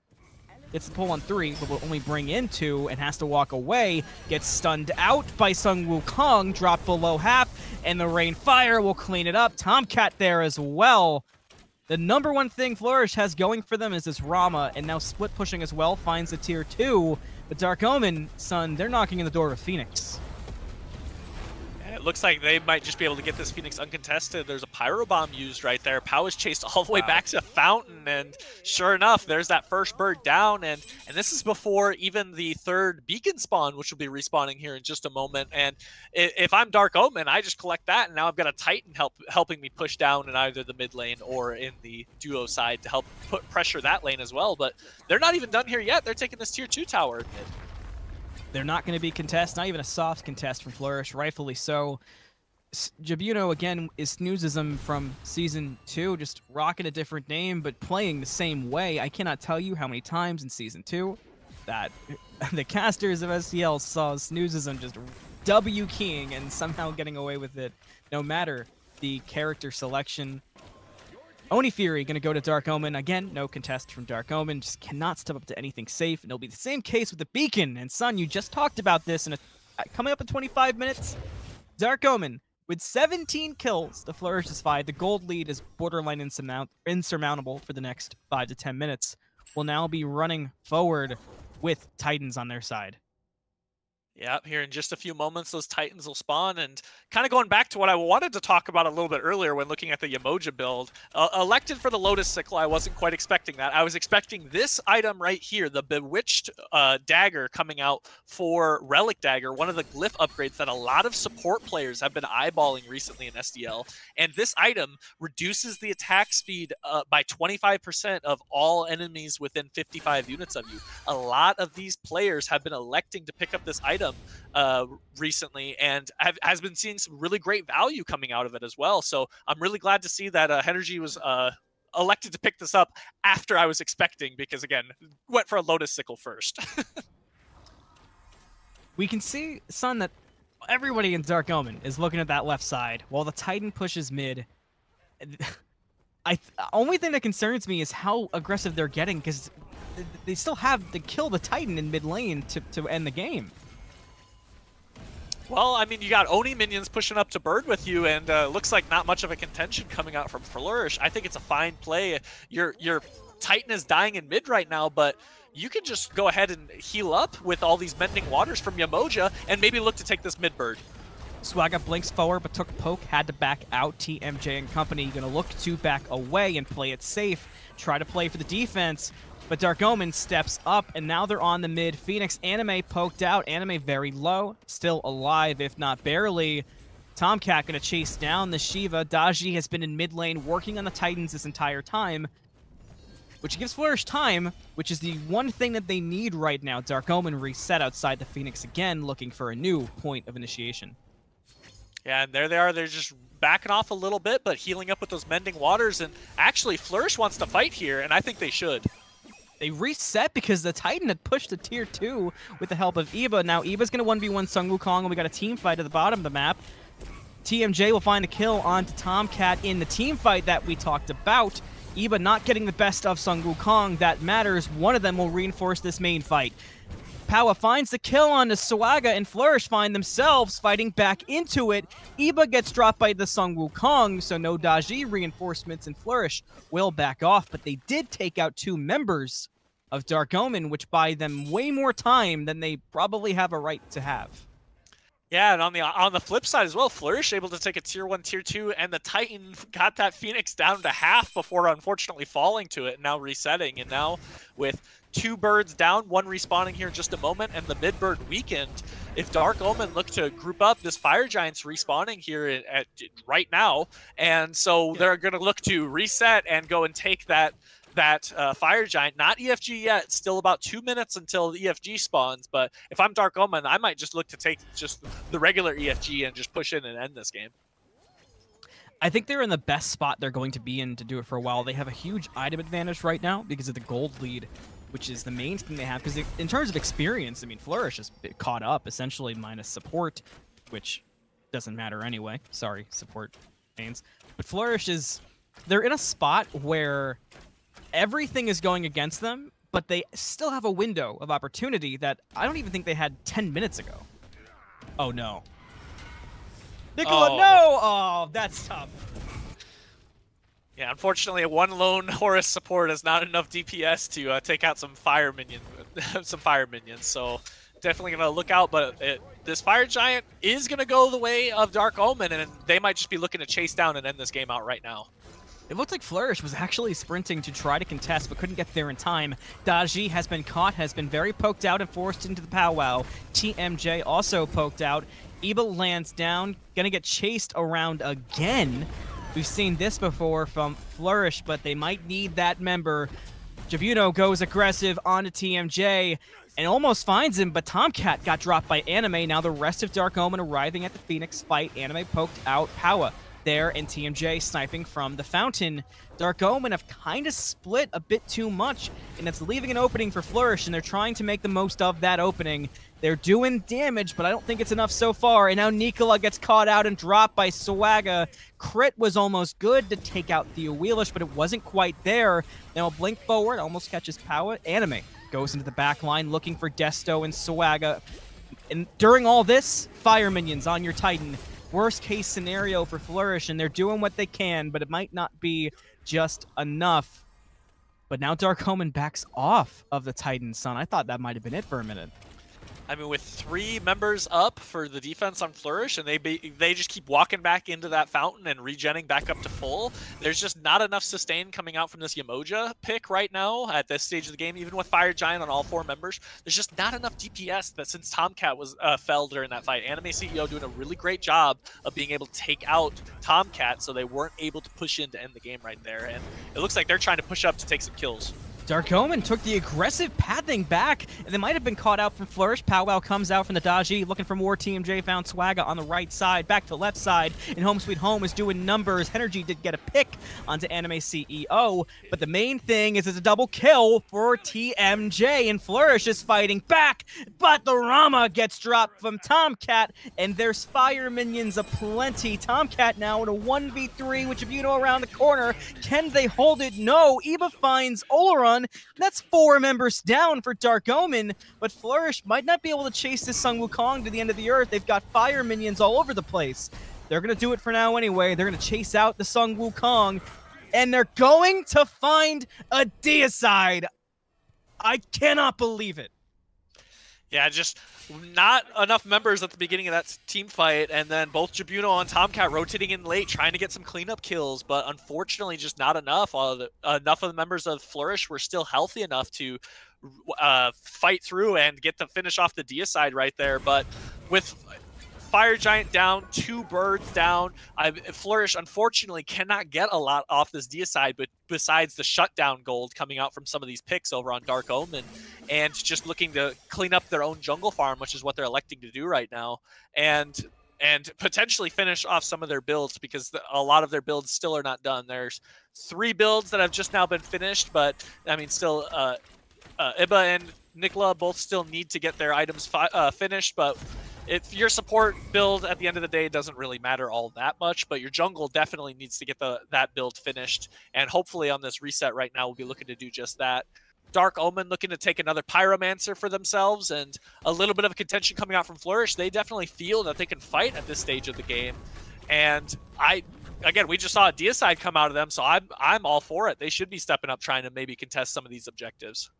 Gets the pull on 3, but will only bring in 2 and has to walk away. Gets stunned out by Sun Wukong, dropped below half, and the Rainfire will clean it up. Tomcatt there as well. The number one thing Flourish has going for them is this Rama, and now split pushing as well, finds the tier 2. But Dark Omen, son, they're knocking in the door of Phoenix. It looks like they might just be able to get this Phoenix uncontested. There's a Pyro Bomb used right there. Pow is chased all the way back to Fountain, and sure enough, there's that first bird down, and this is before even the third beacon spawn, which will be respawning here in just a moment. And if I'm Dark Omen, I just collect that, and now I've got a Titan helping me push down in either the mid lane or in the duo side to help put pressure that lane as well. But they're not even done here yet. They're taking this tier 2 tower mid. They're not going to be contest, not even a soft contest from Flourish, rightfully so. Jibuno, again, is snoozism from Season 2, just rocking a different name, but playing the same way. I cannot tell you how many times in Season 2 that the casters of SCL saw snoozism just W-keying and somehow getting away with it, no matter the character selection. Oni Fury going to go to Dark Omen. Again, no contest from Dark Omen. Just cannot step up to anything safe. And it'll be the same case with the Beacon. And Sun, you just talked about this. And coming up in 25 minutes, Dark Omen with 17 kills to Flourish's 5. The gold lead is borderline insurmountable for the next 5 to 10 minutes. Will now be running forward with Titans on their side. Yeah, here in just a few moments, those Titans will spawn. And kind of going back to what I wanted to talk about a little bit earlier when looking at the Yemoja build, elected for the Lotus Sickle, I wasn't quite expecting that. I was expecting this item right here, the Bewitched Dagger coming out for Relic Dagger, one of the glyph upgrades that a lot of support players have been eyeballing recently in SDL. And this item reduces the attack speed by 25% of all enemies within 55 units of you. A lot of these players have been electing to pick up this item recently, and has been seeing some really great value coming out of it as well. So I'm really glad to see that Henergy was elected to pick this up after I was expecting, because again, went for a Lotus Sickle first. We can see, Sun, that everybody in Dark Omen is looking at that left side while the Titan pushes mid. Only thing that concerns me is how aggressive they're getting, because they still have to kill the Titan in mid lane to end the game. Well, I mean, you got Oni minions pushing up to Bird with you, and looks like not much of a contention coming out from Flourish. I think it's a fine play. Your Titan is dying in mid right now, but you can just go ahead and heal up with all these Mending Waters from Yemoja and maybe look to take this mid Bird. Swagga blinks forward, but took poke, had to back out. TMJ and company gonna look to back away and play it safe. Try to play for the defense, but Dark Omen steps up, and now they're on the mid. Phoenix, Anime poked out. Anime very low, still alive, if not barely. Tomcatt gonna chase down the Shiva. Daji has been in mid lane working on the Titans this entire time, which gives Flourish time, which is the one thing that they need right now. Dark Omen reset outside the Phoenix again, looking for a new point of initiation. Yeah, and there they are. They're just backing off a little bit, but healing up with those mending waters. And actually, Flourish wants to fight here, and I think they should. They reset because the Titan had pushed to tier 2 with the help of Ibba. Now Ibba's going to 1v1 Sun Wukong, and we got a team fight at the bottom of the map. TMJ will find a kill onto TomCat in the team fight that we talked about. Ibba not getting the best of Sun Wukong. That matters. One of them will reinforce this main fight. POWAAAAHHH finds the kill on the Swagga, and Flourish find themselves fighting back into it. Ibba gets dropped by the Sun Wukong, so no Daji reinforcements, and Flourish will back off, but they did take out 2 members of Dark Omen, which buy them way more time than they probably have a right to have. Yeah, and on the flip side as well, Flourish able to take a tier 1, tier 2, and the Titan got that Phoenix down to half before unfortunately falling to it and now resetting. And now with 2 birds down, 1 respawning here in just a moment, and the mid-bird weakened, if Dark Omen look to group up, this Fire Giant's respawning here right now, and so they're going to look to reset and go and take that Fire Giant. Not EFG yet, still about 2 minutes until the EFG spawns, but if I'm Dark Omen, I might just look to take just the regular EFG and just push in and end this game. I think they're in the best spot they're going to be in to do it for a while. They have a huge item advantage right now because of the gold lead, which is the main thing they have. Because in terms of experience, I mean, Flourish is caught up, essentially minus support, which doesn't matter anyway. Sorry, support mains. But Flourish is... They're in a spot where everything is going against them, but they still have a window of opportunity that I don't even think they had 10 minutes ago. Oh, no. Nikola, no! Oh, that's tough. Yeah, unfortunately, a 1 lone Horus support is not enough DPS to take out some fire minions. So definitely gonna look out. But this Fire Giant is gonna go the way of Dark Omen, and they might just be looking to chase down and end this game out right now. It looked like Flourish was actually sprinting to try to contest, but couldn't get there in time. Daji has been caught, has been very poked out and forced into the powwow. TMJ also poked out. Ibba lands down, gonna get chased around again. We've seen this before from Flourish, but they might need that member. Jibuno goes aggressive onto TMJ and almost finds him, but TomCat got dropped by Anime. Now the rest of Dark Omen arriving at the Phoenix fight. Anime poked out POWAAAAHHH there, and TMJ sniping from the fountain. Dark Omen have kind of split a bit too much, and it's leaving an opening for Flourish, and they're trying to make the most of that opening. They're doing damage, but I don't think it's enough so far, and now Nikola gets caught out and dropped by Swagga. Crit was almost good to take out the Wheelish, but it wasn't quite there. Now a blink forward, almost catches POWAAAAHHH. Anime goes into the back line looking for Desto and Swagga. And during all this, fire minions on your Titan. Worst case scenario for Flourish, and they're doing what they can, but it might not be just enough. But now Dark Omen backs off of the Titan Sun. I thought that might have been it for a minute. I mean, with 3 members up for the defense on Flourish, and they just keep walking back into that fountain and regenning back up to full, there's just not enough sustain coming out from this Yamoja pick right now at this stage of the game, even with Fire Giant on all 4 members. There's just not enough DPS that since TomCat was fell during that fight. AnimeCEO doing a really great job of being able to take out TomCat, so they weren't able to push in to end the game right there. And it looks like they're trying to push up to take some kills. Dark Omen took the aggressive pathing back, and they might have been caught out from Flourish. POWAAAAHHH comes out from the Daji, looking for more. TMJ found Swagga on the right side, back to the left side, and Home Sweet Home is doing numbers. Henergy did get a pick onto AnimeCEO, but the main thing is it's a double kill for TMJ, and Flourish is fighting back, but the Rama gets dropped from TomCat, and there's fire minions aplenty. TomCat now in a 1v3 with Jibuno around the corner. Can they hold it? No. Ibba finds Oleron. That's 4 members down for Dark Omen, but Flourish might not be able to chase this Sun Wukong to the end of the earth. They've got fire minions all over the place. They're going to do it for now anyway. They're going to chase out the Sun Wukong, and they're going to find a deicide. I cannot believe it. Yeah, just not enough members at the beginning of that team fight, and then both Jibuno and TomCat rotating in late, trying to get some cleanup kills, but unfortunately just not enough. Enough of the members of Flourish were still healthy enough to fight through and get the finish off the deicide right there, but with Fire Giant down, 2 birds down. Flourish, unfortunately, cannot get a lot off this deicide, but besides the shutdown gold coming out from some of these picks over on Dark Omen, and just looking to clean up their own jungle farm, which is what they're electing to do right now. And and potentially finish off some of their builds, because a lot of their builds still are not done. There's 3 builds that have just now been finished, but I mean, still, Ibba and Nikola both still need to get their items finished, but if your support build at the end of the day doesn't really matter all that much, but your jungle definitely needs to get that build finished, and hopefully on this reset right now we'll be looking to do just that. Dark Omen looking to take another Pyromancer for themselves, and a little bit of contention coming out from Flourish. They definitely feel that they can fight at this stage of the game, and again, we just saw a Deicide come out of them, so I'm all for it. They should be stepping up, trying to maybe contest some of these objectives.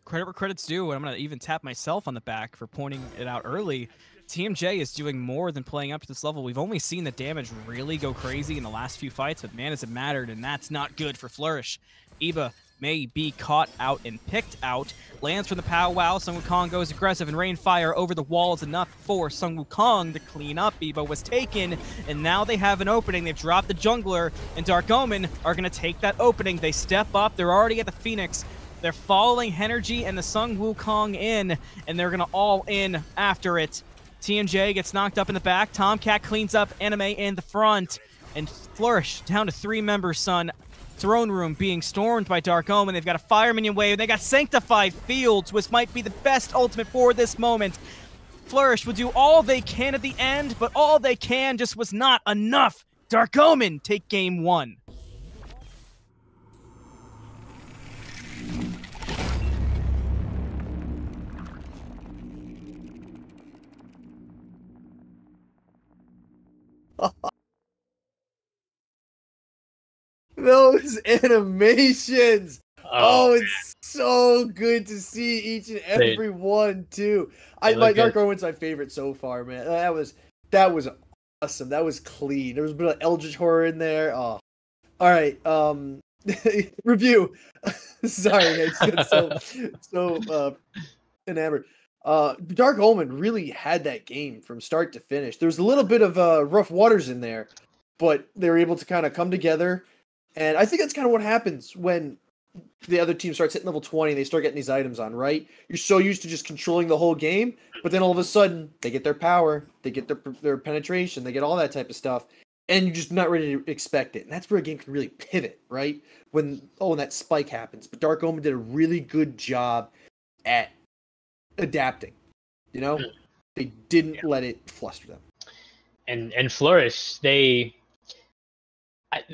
Credit where credit's due, and I'm going to even tap myself on the back for pointing it out early. TMJ is doing more than playing up to this level. We've only seen the damage really go crazy in the last few fights, but man, has it mattered, and that's not good for Flourish. Ibba may be caught out and picked out. Lands from the powwow. Sun Wukong goes aggressive, and rain fire over the wall is enough for Sun Wukong to clean up. IbbaWasTaken, and now they have an opening. They've dropped the jungler, and Dark Omen are going to take that opening. They step up. They're already at the Phoenix. They're following Henergy and the Sun Wukong in, and they're going to all in after it. TMJ gets knocked up in the back. TomCat cleans up Anime in the front. And Flourish down to 3 members, son. Throne room being stormed by Dark Omen. They've got a Fire Minion wave. They got Sanctified Fields, which might be the best ultimate for this moment. Flourish will do all they can at the end, but all they can just was not enough. Dark Omen take game 1. Those animations. Oh, it's so good to see each and every one too. My Dark Omen's my favorite so far, man. That was awesome. That was clean. There was a bit of Eldritch horror in there. Oh, all right. Review. Sorry, I just got so enamored. Dark Omen really had that game from start to finish. There's a little bit of rough waters in there, but they were able to kind of come together. And I think that's kind of what happens when the other team starts hitting level 20 and they start getting these items on, right? You're so used to just controlling the whole game, but then all of a sudden they get their power, they get their penetration, they get all that type of stuff, and you're just not ready to expect it. And that's where a game can really pivot, right? When that spike happens. But Dark Omen did a really good job at adapting. You know? They didn't let it fluster them. And Flourish,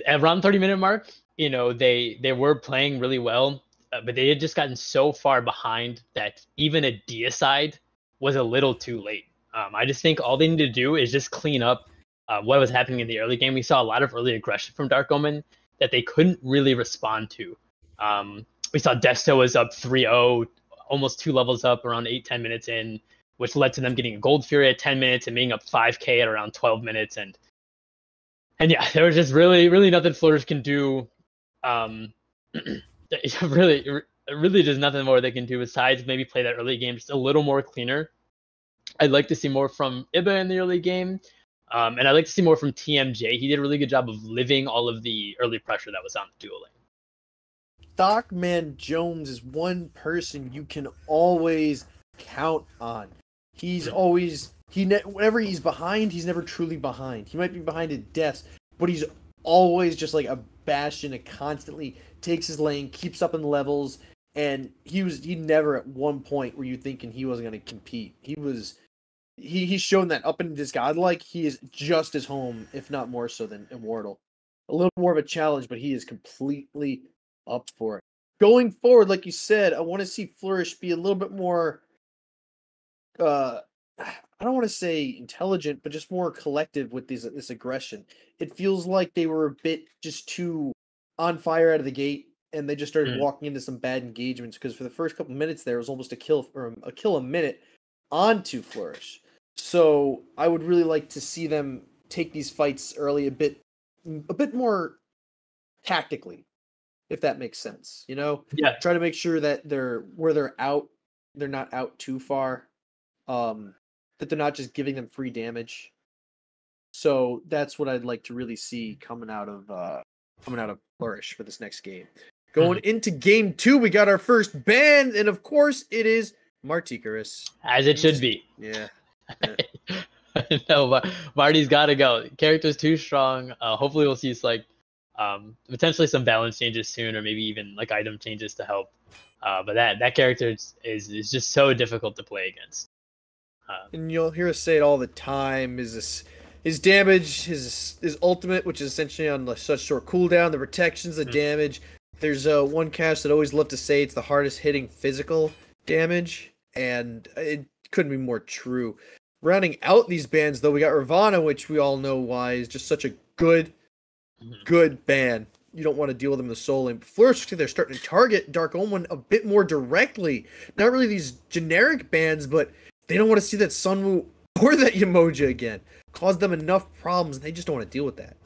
around 30-minute mark, you know, they were playing really well, but they had just gotten so far behind that even a Deicide was a little too late. I just think all they need to do is just clean up what was happening in the early game. We saw a lot of early aggression from Dark Omen that they couldn't really respond to. We saw Desto was up 3-0, almost 2 levels up around 8-10 minutes in, which led to them getting a Gold Fury at 10 minutes and being up 5k at around 12 minutes. And yeah, there was just really nothing Flourish can do. Really just nothing more they can do besides maybe play that early game just a little more cleaner. I'd like to see more from Ibba in the early game. And I'd like to see more from TMJ. He did a really good job of living all of the early pressure that was on the dueling. ThockManJones is one person you can always count on. He's always... whenever he's behind, he's never truly behind. He might be behind at deaths, but he's always just like a bastion that constantly takes his lane, keeps up in levels, and he never at one point were you thinking he wasn't going to compete. He's shown that up in this Godlike, he is just as home, if not more so than Immortal. A little more of a challenge, but he is completely up for it. Going forward, like you said, I want to see Flourish be a little bit more I don't want to say intelligent, but just more collective with this aggression. It feels like they were a bit just too on fire out of the gate, and they just started walking into some bad engagements, because for the first couple minutes there, it was almost a kill a minute onto Flourish. So I would really like to see them take these fights early a bit more tactically, if that makes sense. You know, try to make sure that they're not out too far. That they're not just giving them free damage. So that's what I'd like to really see coming out of Flourish for this next game. Going into game 2, we got our first ban, and of course it is Marticarus. As it should be. Yeah. No, but Marty's got to go. Character's too strong. Hopefully we'll see like potentially some balance changes soon, or maybe even like item changes to help. But that character is just so difficult to play against. And you'll hear us say it all the time, his damage, his ultimate, which is essentially on such short cooldown, the protections, the damage. There's one cast that always love to say it's the hardest hitting physical damage, and it couldn't be more true. Rounding out these bans, though, we got Ravana, which we all know why is just such a good ban. You don't want to deal with them in the soul lane. But Flourish, they're starting to target Dark Omen a bit more directly. Not really these generic bans, but they don't want to see that Sunwoo or that Yamoja again. Caused them enough problems, and they just don't want to deal with that.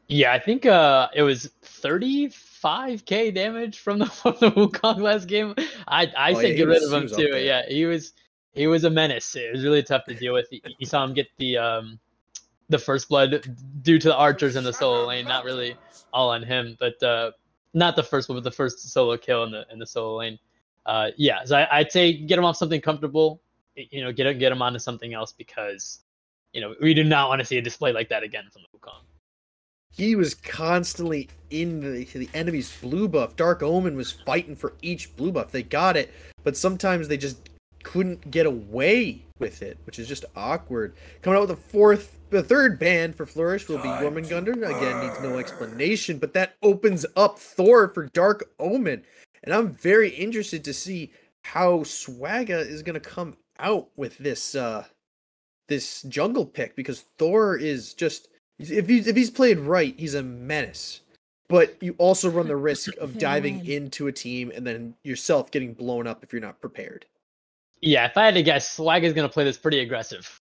Yeah, I think it was 35k damage from the Wukong last game. I said get rid of him too. Yeah, he was a menace. It was really tough to deal with. You saw him get the first blood due to the archers in the solo lane. Not really all on him, but not the first one, but the first solo kill in the solo lane. Yeah, so I'd say get him off something comfortable. You know, get him onto something else, because we do not want to see a display like that again from the Wukong. He was constantly in the enemy's blue buff. Dark Omen was fighting for each blue buff. They got it, but sometimes they just couldn't get away with it, which is just awkward. Coming out with the third ban for Flourish will be Gormungandr. Again, needs no explanation, but that opens up Thor for Dark Omen. And I'm very interested to see how Swagga is going to come out with this this jungle pick, because Thor is just, if he's played right, he's a menace. But you also run the risk of diving into a team and then yourself getting blown up if you're not prepared. Yeah, if I had to guess, Swagga's going to play this pretty aggressive.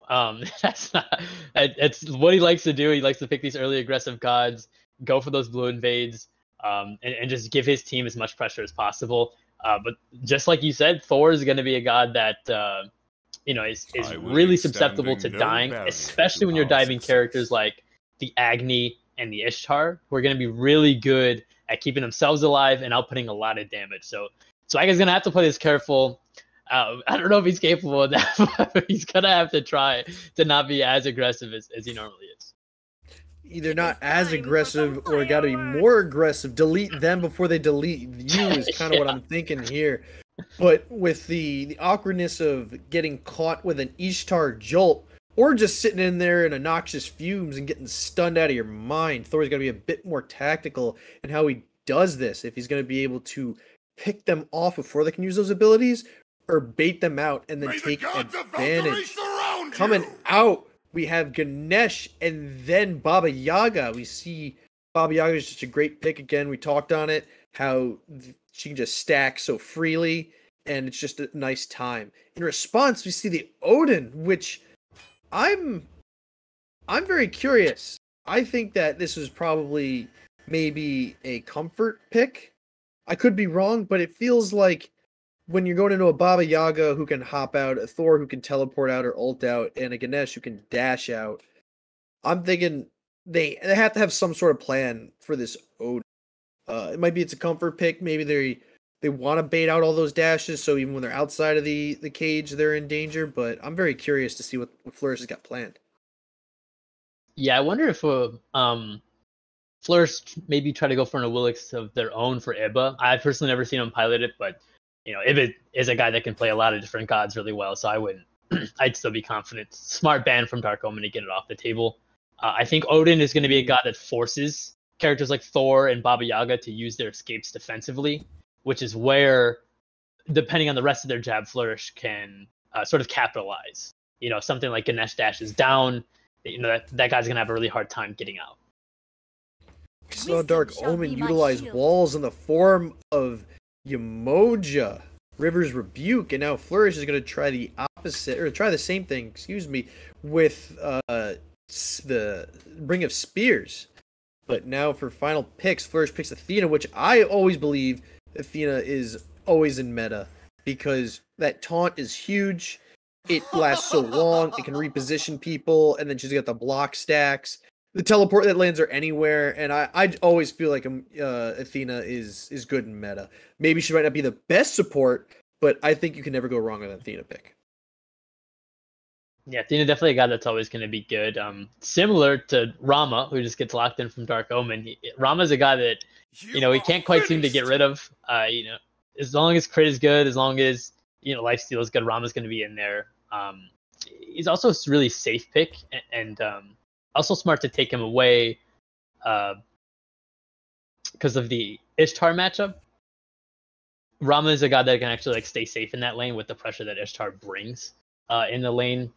It's what he likes to do. He likes to pick these early aggressive gods, go for those blue invades, and just give his team as much pressure as possible. But just like you said, Thor is going to be a god that is really susceptible to dying, especially when you're diving characters like the Agni and the Ishtar, who are going to be really good at keeping themselves alive and outputting a lot of damage. So Swagga's going to have to play this careful. I don't know if he's capable of that, but he's going to have to try to not be as aggressive as he normally is. Either not as aggressive or got to be more aggressive. Delete them before they delete you is kind of what I'm thinking here. But with the awkwardness of getting caught with an Ishtar jolt, or just sitting in there in noxious fumes and getting stunned out of your mind, Thor's got to be a bit more tactical in how he does this. If he's going to be able to pick them off before they can use those abilities, or bait them out and then take advantage. Coming out, we have Ganesh and then Baba Yaga. We see Baba Yaga is just a great pick again. We talked on it, how she can just stack so freely, and it's just a nice time. In response, we see the Odin, which I'm very curious. I think that this was probably maybe a comfort pick. I could be wrong, but it feels like when you're going into a Baba Yaga who can hop out, a Thor who can teleport out or ult out, and a Ganesh who can dash out, I'm thinking they have to have some sort of plan for this Odin. It might be it's a comfort pick. Maybe they want to bait out all those dashes, so even when they're outside of the cage, they're in danger. But I'm very curious to see what Flourish has got planned. Yeah, I wonder if Flourish maybe try to go for an Awilix of their own for Ibba. I've personally never seen him pilot it, but Ibba is a guy that can play a lot of different gods really well, so I wouldn't. I'd still be confident. Smart ban from Dark Omen to get it off the table. I think Odin is going to be a god that forces characters like Thor and Baba Yaga to use their escapes defensively, which is where, depending on the rest of their jab, Flourish can sort of capitalize. Something like Ganesh dashes down, that guy's going to have a really hard time getting out. So Dark Omen utilize walls in the form of Yamoja, River's Rebuke, and now Flourish is going to try the opposite, or try the same thing, with the Ring of Spears. But now for final picks, Flourish picks Athena, which I always believe Athena is always in meta, because that taunt is huge. It lasts so long, it can reposition people, and then she's got the block stacks. The teleport that lands her anywhere, and I always feel like Athena is good in meta. Maybe she might not be the best support, but I think you can never go wrong with an Athena pick. Yeah, Athena definitely a guy that's always going to be good. Similar to Rama, who just gets locked in from Dark Omen. Rama's a guy that, he can't quite seem to get rid of. As long as crit is good, as long as lifesteal is good, Rama's going to be in there. He's also a really safe pick, and also smart to take him away because of the Ishtar matchup. Rama is a guy that can actually stay safe in that lane with the pressure that Ishtar brings in the lane.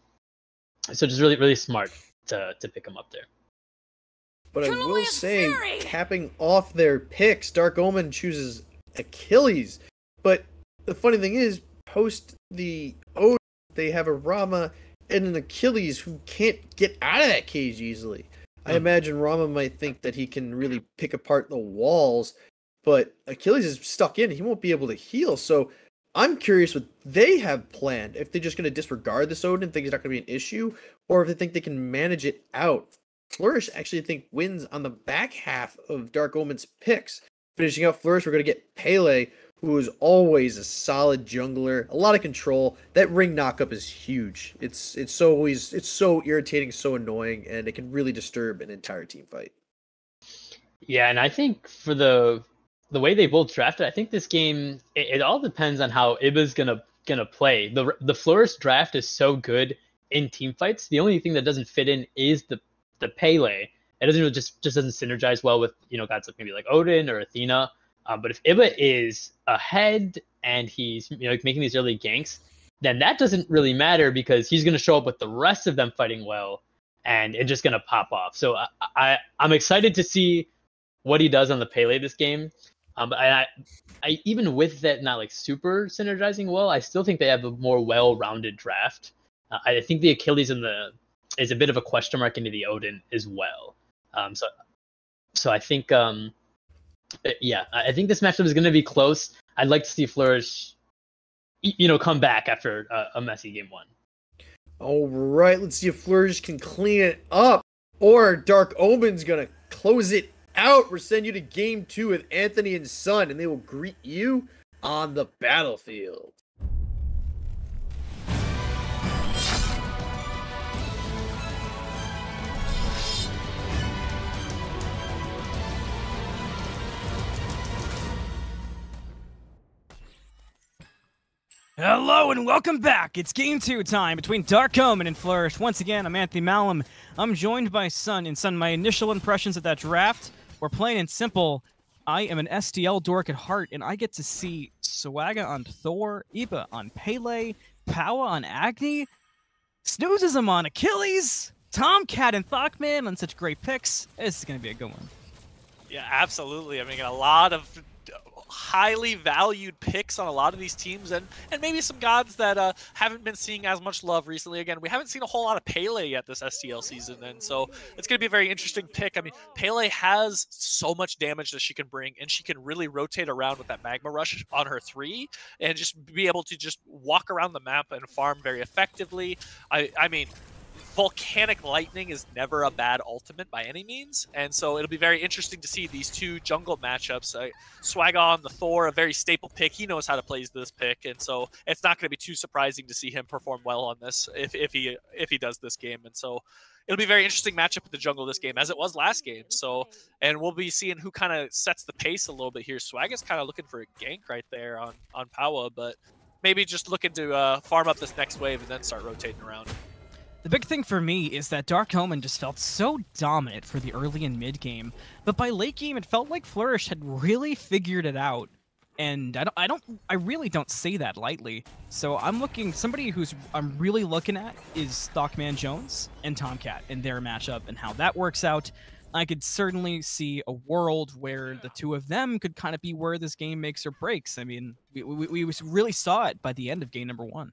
So just really, really smart to pick him up there. But I will say, capping off their picks, Dark Omen chooses Achilles. But the funny thing is, post the Odin, they have a Rama and an Achilles who can't get out of that cage easily. I imagine Rama might think that he can really pick apart the walls, but Achilles is stuck in. He won't be able to heal. So I'm curious what they have planned. If they're just going to disregard this Odin and think it's not going to be an issue, or if they think they can manage it out. Flourish actually think wins on the back half of Dark Omen's picks. Finishing out Flourish, we're going to get Pele, who is always a solid jungler, a lot of control. That ring knockup is huge. It's so irritating, so annoying, and it can really disturb an entire team fight. Yeah, and I think for the way they both drafted, I think this game it all depends on how Ibba's gonna play. The Flourish draft is so good in team fights. The only thing that doesn't fit in is the Pele. It doesn't really just doesn't synergize well with guys like Odin or Athena. But if Ibba is ahead and he's making these early ganks, then that doesn't really matter because he's going to show up with the rest of them fighting well, and it's just going to pop off. So I'm excited to see what he does on the Pele this game. And I even with that not super synergizing well, I still think they have a more well-rounded draft. I think the Achilles is a bit of a question mark into the Odin as well. So I think I think this matchup is going to be close. I'd like to see Flourish, come back after a messy game one. All right, let's see if Flourish can clean it up, or Dark Omen's going to close it out. We're sending you to game 2 with Anthony and Suun, and they will greet you on the battlefield. Hello and welcome back. It's game 2 time between Dark Omen and Flourish. Once again, I'm AnthonyMalum. I'm joined by Suun. And Suun, my initial impressions of that draft were plain and simple. I am an STL dork at heart, and I get to see Swagga on Thor, Ibba on Pele, POWAAAAHHHH on Agni, Snoozism on Achilles, Tomcatt and ThockMan on such great picks. This is going to be a good one. Yeah, absolutely. I mean, a lot of highly valued picks on a lot of these teams, and maybe some gods that haven't been seeing as much love recently. Again, we haven't seen a whole lot of Pele yet this STL season, and so it's going to be a very interesting pick. I mean, Pele has so much damage that she can bring, and she can really rotate around with that Magma Rush on her 3 and just be able to just walk around the map and farm very effectively. I mean, Volcanic Lightning is never a bad ultimate by any means, and so it'll be very interesting to see these two jungle matchups. Swagga on the Thor, a very staple pick. He knows how to play this pick, and so it's not going to be too surprising to see him perform well on this if he does this game. And so it'll be a very interesting matchup with the jungle this game, as it was last game. So, and we'll be seeing who kind of sets the pace a little bit here. Swagga's kind of looking for a gank right there on POWAAAAHHH, but maybe just looking to farm up this next wave and then start rotating around. The big thing for me is that Dark Omen just felt so dominant for the early and mid game, but by late game it felt like Flourish had really figured it out, and I really don't say that lightly. So somebody I'm really looking at is ThockManJones and Tomcatt and their matchup and how that works out. I could certainly see a world where the two of them could kind of be where this game makes or breaks. I mean, we really saw it by the end of game number 1.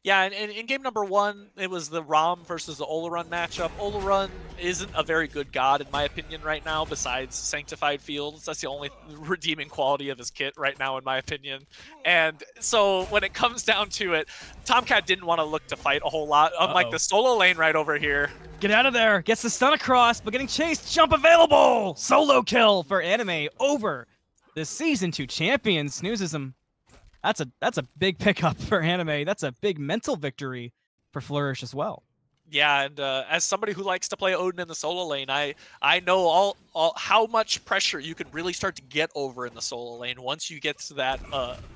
Yeah, and in game number 1, it was the Rom versus the Olorun matchup. Olorun isn't a very good god, in my opinion, right now, besides Sanctified Fields. That's the only redeeming quality of his kit right now, in my opinion. And so when it comes down to it, Tomcatt didn't want to look to fight a whole lot, unlike the solo lane right over here. Get out of there. Gets the stun across, but getting chased. Jump available. Solo kill for Anime over the Season 2 champion, Snoozism. That's a big pickup for Anime. That's a big mental victory for Flourish as well. Yeah, and as somebody who likes to play Odin in the solo lane, I know all how much pressure you can really start to get over in the solo lane. Once you get to that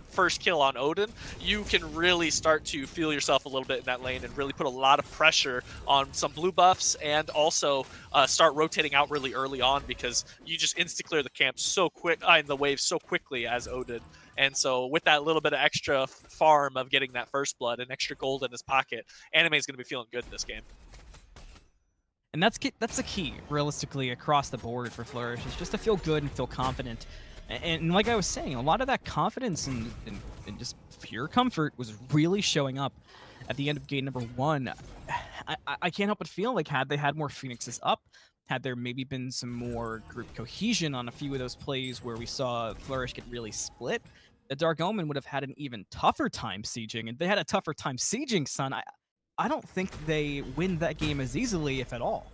first kill on Odin, you can really start to feel yourself a little bit in that lane and really put a lot of pressure on some blue buffs, and also start rotating out really early on, because you just insta-clear the camp so quick, in the wave so quickly as Odin. And so with that little bit of extra farm of getting that first blood and extra gold in his pocket, Anime is going to be feeling good in this game. And that's the key, realistically, across the board for Flourish, is just to feel good and feel confident. And like I was saying, a lot of that confidence and just pure comfort was really showing up at the end of game number 1. I can't help but feel like had they had more Phoenixes up, had there maybe been some more group cohesion on a few of those plays where we saw Flourish get really split, the Dark Omen would have had an even tougher time sieging. And they had a tougher time sieging, Sun. I don't think they win that game as easily, if at all.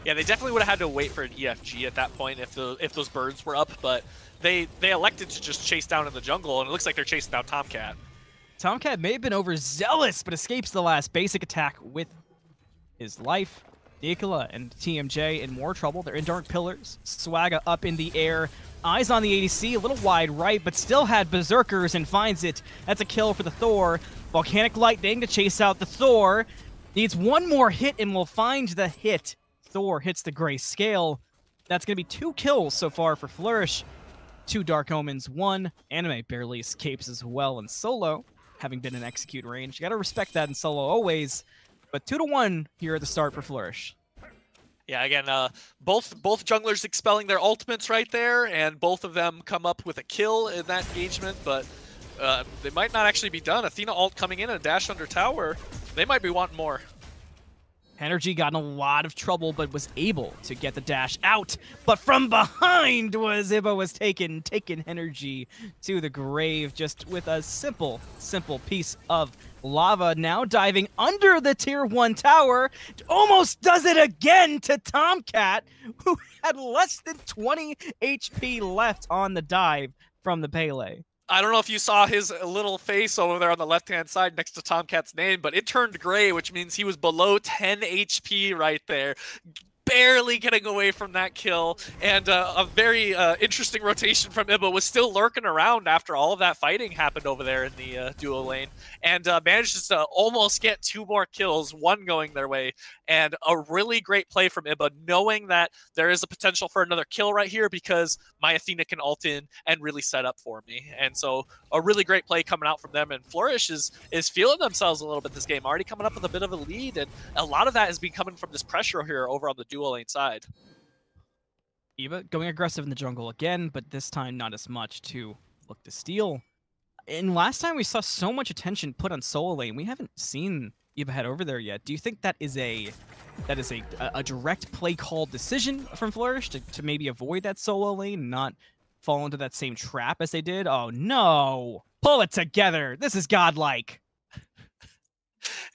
Yeah, they definitely would have had to wait for an EFG at that point if those birds were up, but they elected to just chase down in the jungle, and it looks like they're chasing down TomCat. TomCat may have been overzealous, but escapes the last basic attack with his life. Nikola and TMJ in more trouble. They're in Dark Pillars. Swagga up in the air. Eyes on the ADC, a little wide right, but still had Berserkers and finds it. That's a kill for the Thor. Volcanic Lightning to chase out the Thor. Needs one more hit and will find the hit. Thor hits the gray scale. That's going to be 2 kills so far for Flourish. 2 Dark Omens, 1. Anime barely escapes as well in solo, having been in execute range. You got to respect that in solo always. But 2-1 here at the start for Flourish. Yeah, again, both junglers expelling their ultimates right there, and both of them come up with a kill in that engagement, but they might not actually be done. Athena ult coming in and a dash under tower. They might be wanting more. Henergy got in a lot of trouble, but was able to get the dash out. But from behind was IbbaWasTaken, taking Henergy to the grave just with a simple piece of lava. Now diving under the tier 1 tower. Almost does it again to TomCat, who had less than 20 HP left on the dive from the Pele. I don't know if you saw his little face over there on the left-hand side next to TomCat's name, but it turned gray, which means he was below 10 HP right there. Barely getting away from that kill, and a very interesting rotation from Ibba. Was still lurking around after all of that fighting happened over there in the duo lane, and manages to almost get 2 more kills, 1 going their way, and a really great play from Ibba, knowing that there is a potential for another kill right here because my Athena can ult in and really set up for me. And so a really great play coming out from them, and Flourish is feeling themselves a little bit this game, already coming up with a bit of a lead, and a lot of that has been coming from this pressure here over on the dual lane side. Ibba going aggressive in the jungle again, but this time not as much to look to steal. And last time we saw so much attention put on solo lane, we haven't seen Ibba head over there yet. Do you think that is a direct play call decision from Flourish to maybe avoid that solo lane and not fall into that same trap as they did? Oh no! Pull it together! This is godlike!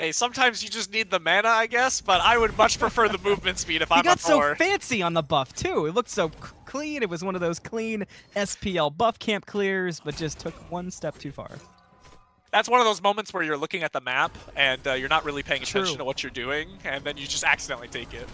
Hey, sometimes you just need the mana, I guess, but I would much prefer the movement speed if I'm a Thor. He got Thor. so fancy on the buff, too. It looked so clean. It was one of those clean SPL buff camp clears, but just took 1 step too far. That's one of those moments where you're looking at the map, and you're not really paying attention to what you're doing, and then you just accidentally take it.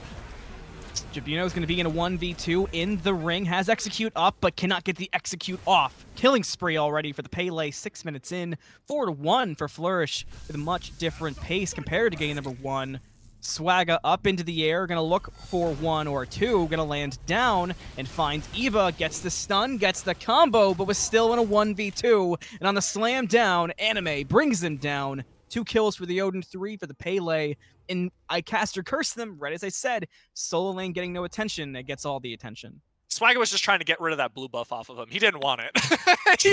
Jibuno is going to be in a 1v2 in the ring, has execute up, but cannot get the execute off. Killing spree already for the Pele, 6 minutes in. 4-1 for Flourish with a much different pace compared to game number 1. Swagga up into the air, going to look for 1 or 2, going to land down and finds Ibba, gets the stun, gets the combo, but was still in a 1v2. And on the slam down, Anime brings him down. 2 kills for the Odin, 3 for the Pele. And I cast or curse them, right as I said, solo lane getting no attention, it gets all the attention. Swagga was just trying to get rid of that blue buff off of him. He didn't want it.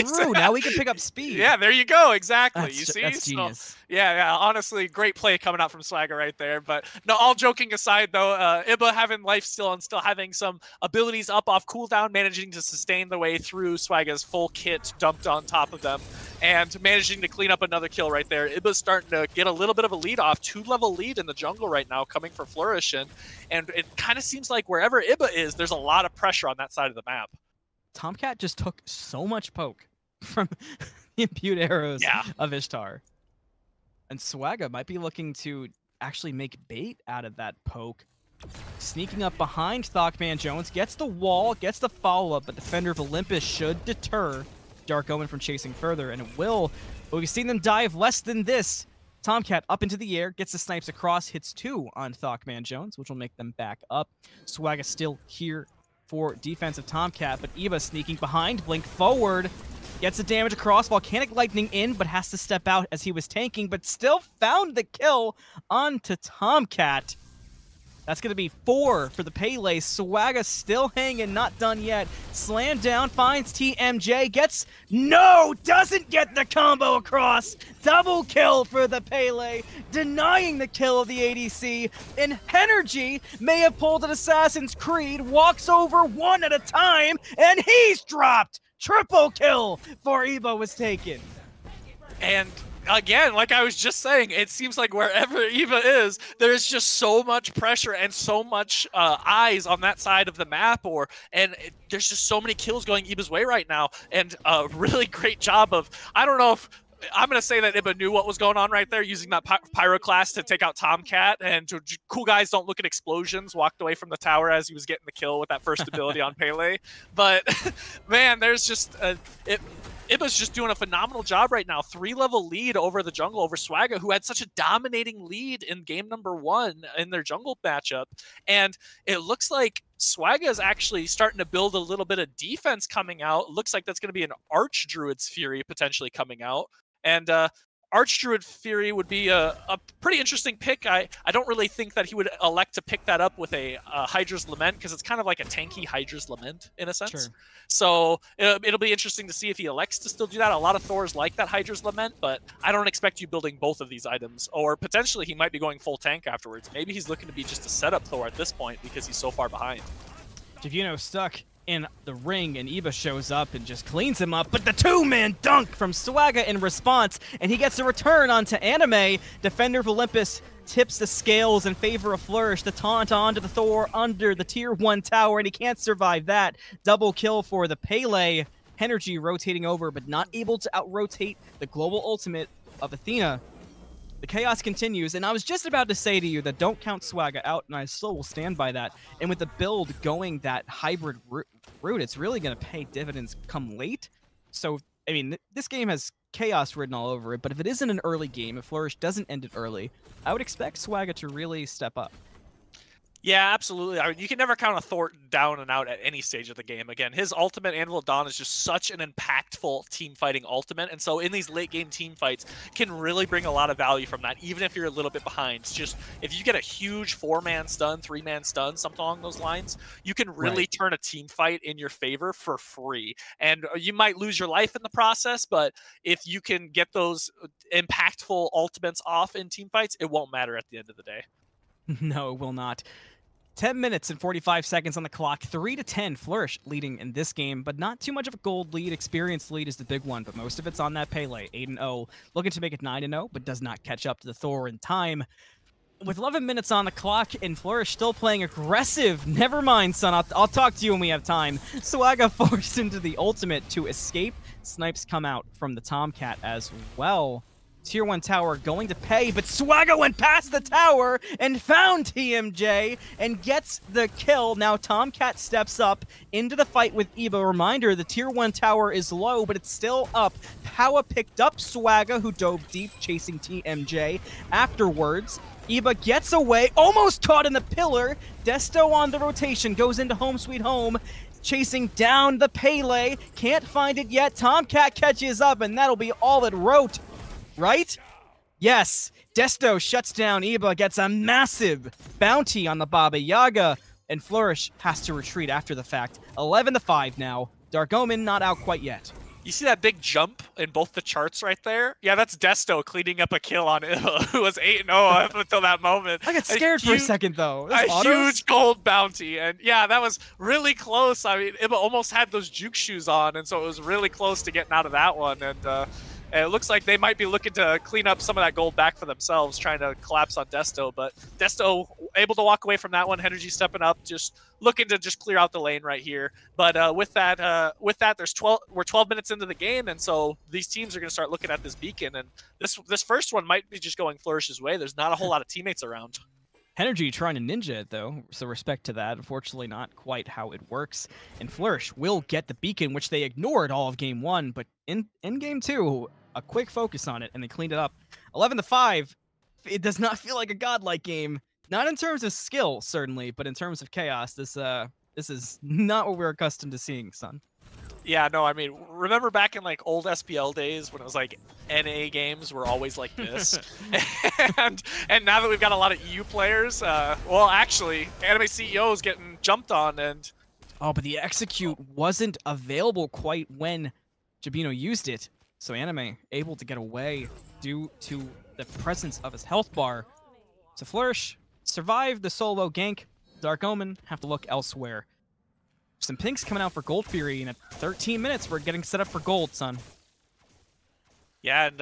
True, now we can pick up speed. Yeah, there you go, exactly. That's, you see? That's genius. So, yeah, honestly, great play coming out from Swagga right there. But no, all joking aside, though, Ibba having life still and still having some abilities up off cooldown, managing to sustain the way through Swagga's full kit dumped on top of them, and managing to clean up another kill right there. Ibba's starting to get a little bit of a lead off, 2-level lead in the jungle right now coming for Flourish, and it kind of seems like wherever Ibba is, there's a lot of pressure on that side of the map. TomCat just took so much poke from the imbued arrows of Ishtar. And Swagga might be looking to actually make bait out of that poke. Sneaking up behind ThockManJones, gets the wall, gets the follow-up, but Defender of Olympus should deter Dark Omen from chasing further, and it will. But we've seen them dive less than this. TomCat up into the air, gets the snipes across, hits 2 on ThockManJones, which will make them back up. Swagga still here for defensive TomCat, but Eva sneaking behind, blink forward, gets the damage across, Volcanic Lightning in, but has to step out as he was tanking, but still found the kill onto TomCat. That's going to be 4 for the Pele. Swagga still hanging, not done yet. Slam down, finds TMJ, doesn't get the combo across. Double kill for the Pele, denying the kill of the ADC. And Henergy may have pulled an Assassin's Creed, walks over one at a time, and he's dropped. Triple kill for IbbaWasTaken. And again, like I was just saying, it seems like wherever Eva is, there's just so much pressure and so much eyes on that side of the map, there's just so many kills going Eva's way right now, and a really great job of, I don't know if, I'm going to say that Ibba knew what was going on right there, using that Pyroclast to take out TomCat, and cool guys don't look at explosions, walked away from the tower as he was getting the kill with that first ability on Pele. But, man, there's just, Ibba's just doing a phenomenal job right now. 3-level lead over the jungle, over Swagga, who had such a dominating lead in game number 1 in their jungle matchup. And it looks like Swagga is actually starting to build a little bit of defense coming out. It looks like that's going to be an Archdruid's Fury potentially coming out. And Archdruid Fury would be a pretty interesting pick. I don't really think that he would elect to pick that up with a Hydra's Lament, because it's kind of like a tanky Hydra's Lament in a sense. Sure. So it'll be interesting to see if he elects to still do that. A lot of Thors like that Hydra's Lament, but I don't expect you building both of these items. Or potentially he might be going full tank afterwards. Maybe he's looking to be just a setup Thor at this point because he's so far behind. Jibuno stuck in the ring, and Ibba shows up and just cleans him up, but the 2-man dunk from Swagga in response, and he gets a return onto Anime. Defender of Olympus tips the scales in favor of Flourish. The taunt onto the Thor under the tier 1 tower, and he can't survive that. Double kill for the Pele. Henergy rotating over, but not able to out-rotate the global ultimate of Athena. The chaos continues, and I was just about to say to you that don't count Swagga out, and I still will stand by that. And with the build going that hybrid route, it's really going to pay dividends come late. So, I mean, this game has chaos written all over it, but if it isn't an early game, if Flourish doesn't end it early, I would expect Swagga to really step up. Yeah, absolutely. I mean, you can never count a Thor down and out at any stage of the game. Again, his ultimate, Anvil of Dawn, is just such an impactful team fighting ultimate. And so in these late game team fights, can really bring a lot of value from that, even if you're a little bit behind. It's just, if you get a huge 4-man stun, 3-man stun, something along those lines, you can really turn a team fight in your favor for free. And you might lose your life in the process, but if you can get those impactful ultimates off in team fights, it won't matter at the end of the day. No, it will not. 10 minutes and 45 seconds on the clock. 3-10 Flourish leading in this game, but not too much of a gold lead. Experience lead is the big one, but most of it's on that Pele. 8-0, looking to make it 9-0, but does not catch up to the Thor in time. With 11 minutes on the clock and Flourish still playing aggressive. Never mind, son. I'll talk to you when we have time. Swagga forced into the ultimate to escape. Snipes come out from the TomCat as well. Tier 1 tower going to pay, but Swagga went past the tower and found TMJ and gets the kill. Now TomCat steps up into the fight with Ibba. Reminder, the Tier 1 tower is low, but it's still up. Powa picked up Swagga, who dove deep, chasing TMJ. Afterwards, Ibba gets away, almost caught in the pillar. Desto on the rotation, goes into home sweet home, chasing down the Pele. Can't find it yet. TomCat catches up, and that'll be all it wrote. Right? Yes. Desto shuts down Ibba, gets a massive bounty on the Baba Yaga, and Flourish has to retreat after the fact. 11-5 now. Dark Omen not out quite yet. You see that big jump in both the charts right there? Yeah, that's Desto cleaning up a kill on Ibba, who was 8-0 up until that moment. I got scared for a second, though. A huge gold bounty. And yeah, that was really close. I mean, Ibba almost had those juke shoes on, and so it was really close to getting out of that one. And And it looks like they might be looking to clean up some of that gold back for themselves, trying to collapse on Desto. But Desto able to walk away from that one. Henergy stepping up, just looking to just clear out the lane right here. But with that, we're 12 minutes into the game, and so these teams are going to start looking at this beacon. And this first one might be just going Flourish's way. There's not a whole lot of teammates around. Henergy trying to ninja it, though, so respect to that. Unfortunately, not quite how it works. And Flourish will get the beacon, which they ignored all of Game 1, but in Game 2, a quick focus on it, and they cleaned it up. 11-5, it does not feel like a godlike game. Not in terms of skill, certainly, but in terms of chaos, this is not what we're accustomed to seeing, son. Yeah, no, I mean, remember back in like old SPL days when it was like NA games were always like this? and now that we've got a lot of EU players, well, actually, AnimeCEO is getting jumped on, and oh, but the execute wasn't available quite when Jibuno used it, so Anime able to get away due to the presence of his health bar. So Flourish survived the solo gank. Dark Omen have to look elsewhere. Some pinks coming out for Gold Fury, and at 13 minutes, we're getting set up for gold, son. yeah, and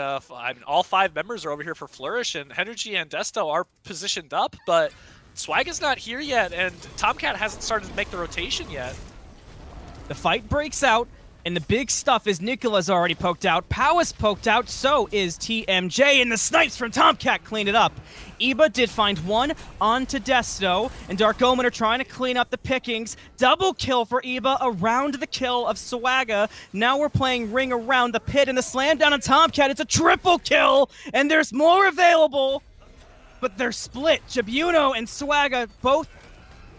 all 5 members are over here for Flourish, and Henergy and Desto are positioned up, but Swagga's not here yet, and Tomcatt hasn't started to make the rotation yet. The fight breaks out, and the big stuff is Nikola's already poked out, POWAAAAHHHH poked out, so is TMJ, and the snipes from Tomcatt clean it up. Ibba did find one onto Desto, and Dark Omen are trying to clean up the pickings. Double kill for Ibba around the kill of Swagga. Now we're playing ring around the pit, and the slam down on Tomcatt. It's a triple kill, and there's more available, but they're split. Jibuno and Swagga both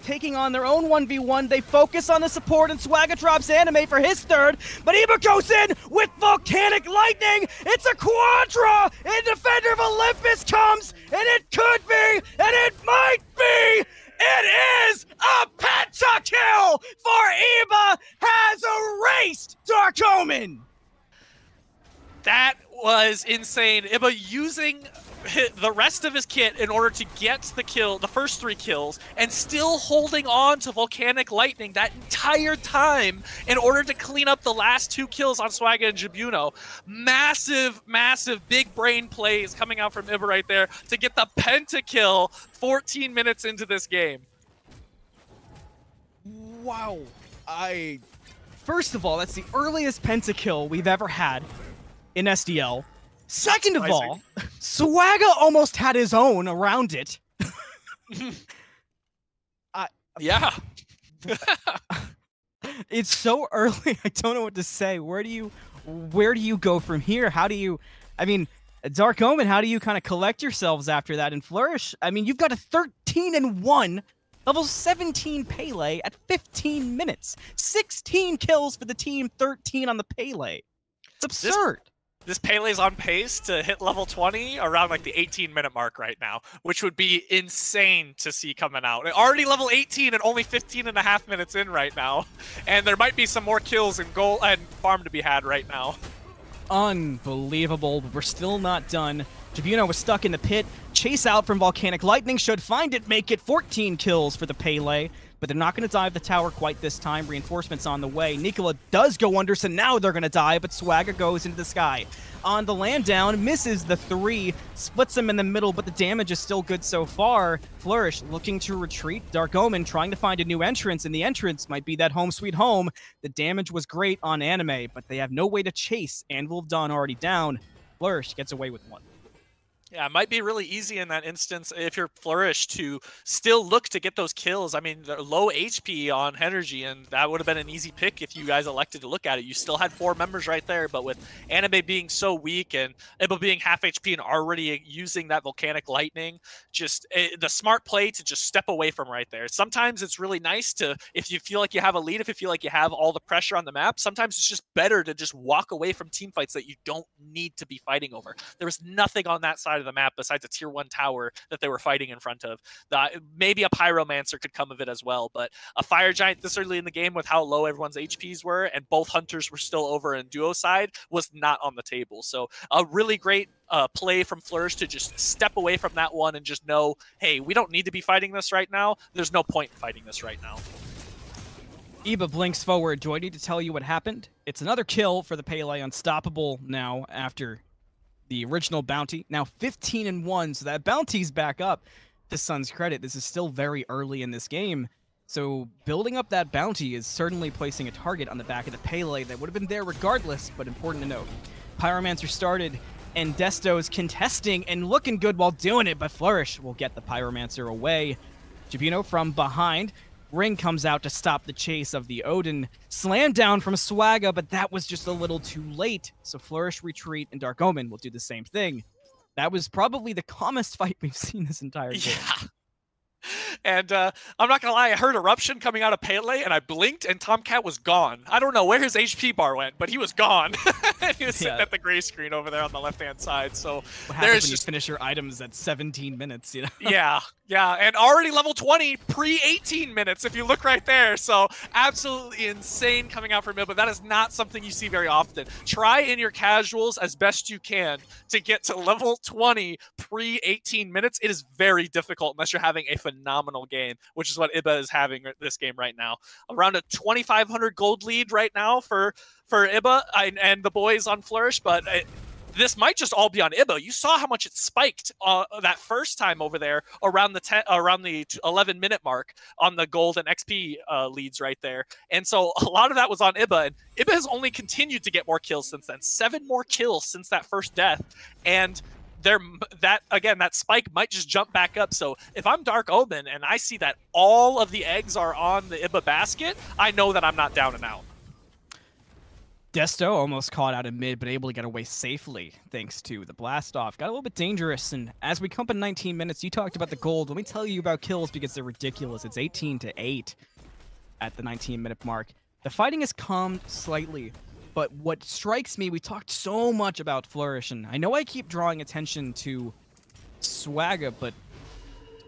taking on their own 1v1. They focus on the support, and Swagga drops Anime for his third, but Ibba goes in with Volcanic Lightning. It's a quadra, and Defender of Olympus comes, and it could be, and it might be. It is a pentakill for Ibba, has erased Dark Omen. That was insane. Ibba using the rest of his kit in order to get the kill, the first 3 kills, and still holding on to Volcanic Lightning that entire time in order to clean up the last 2 kills on Swagga and Jibuno. Massive, massive big brain plays coming out from Ibba right there to get the pentakill 14 minutes into this game. Wow. First of all, that's the earliest pentakill we've ever had in SDL. Second of all, Swagga almost had his own around it. Yeah. It's so early, I don't know what to say. Where do you go from here? How do you, I mean, Dark Omen, how do you kind of collect yourselves after that? And Flourish, I mean, you've got a 13-1 level 17 Pele at 15 minutes. 16 kills for the team, 13 on the Pele. It's absurd. This Pele's on pace to hit level 20 around like the 18-minute mark right now, which would be insane to see coming out. Already level 18 and only 15.5 minutes in right now. And there might be some more kills and goal and farm to be had right now. Unbelievable, but we're still not done. Jibuno was stuck in the pit. Chase out from Volcanic Lightning should find it, make it 14 kills for the Pele. But they're not going to dive the tower quite this time. Reinforcements on the way. Nikola does go under, so now they're going to dive, but Swagga goes into the sky. On the land down, misses the 3, splits him in the middle, but the damage is still good so far. Flourish looking to retreat. Dark Omen trying to find a new entrance, and the entrance might be that home sweet home. The damage was great on Anime, but they have no way to chase. Anvil of Dawn already down. Flourish gets away with 1. Yeah, it might be really easy in that instance if you're Flourish to still look to get those kills. I mean, they're low HP on Henergy, and that would have been an easy pick if you guys elected to look at it. You still had 4 members right there, but with Anime being so weak and Ibba being half HP and already using that Volcanic Lightning, just the smart play to just step away from right there. Sometimes it's really nice to, if you feel like you have a lead, if you feel like you have all the pressure on the map, sometimes it's just better to just walk away from team fights that you don't need to be fighting over. There was nothing on that side of the map besides a tier 1 tower that they were fighting in front of. Maybe a pyromancer could come of it as well, but a fire giant this early in the game with how low everyone's HPs were and both hunters were still over in duo side was not on the table. So a really great play from Flourish to just step away from that one and just know, hey, we don't need to be fighting this right now. There's no point in fighting this right now. Ibba blinks forward. Do I need to tell you what happened? It's another kill for the Pele, unstoppable now after the original bounty. Now 15-1, so that bounty's back up. To Suun's credit, this is still very early in this game. So building up that bounty is certainly placing a target on the back of the Pele that would have been there regardless, but important to note. Pyromancer started, and Desto is contesting and looking good while doing it, but Flourish will get the Pyromancer away. Jibuno from behind. Ring comes out to stop the chase of the Odin. Slam down from Swagga, but that was just a little too late. So Flourish retreat, and Dark Omen will do the same thing. That was probably the calmest fight we've seen this entire game. Yeah. And I'm not gonna lie, I heard Eruption coming out of Pele, and I blinked, and TomCat was gone. I don't know where his HP bar went, but he was gone. And he was sitting at the gray screen over there on the left-hand side. So what happens when you finish your items at 17 minutes, you know? Yeah, and already level 20 pre-18 minutes if you look right there. So absolutely insane coming out from him, but that is not something you see very often. Try in your casuals as best you can to get to level 20 pre-18 minutes. It is very difficult unless you're having a phenomenal game, which is what Ibba is having this game right now. Around a 2,500 gold lead right now for Ibba and the boys on Flourish, but this might just all be on Ibba. You saw how much it spiked that first time over there around the 11-minute mark on the gold and XP leads right there. And so a lot of that was on Ibba, and Ibba has only continued to get more kills since then. 7 more kills since that first death, and that spike might just jump back up. So if I'm Dark Omen and I see that all of the eggs are on the Ibba basket, I know that I'm not down and out. Desto almost caught out in mid, but able to get away safely thanks to the blast off. Got a little bit dangerous, and as we come up in 19 minutes, you talked about the gold. Let me tell you about kills because they're ridiculous. It's 18-8 at the 19-minute mark. The fighting has calmed slightly, but what strikes me, we talked so much about Flourish, and I know I keep drawing attention to Swagga, but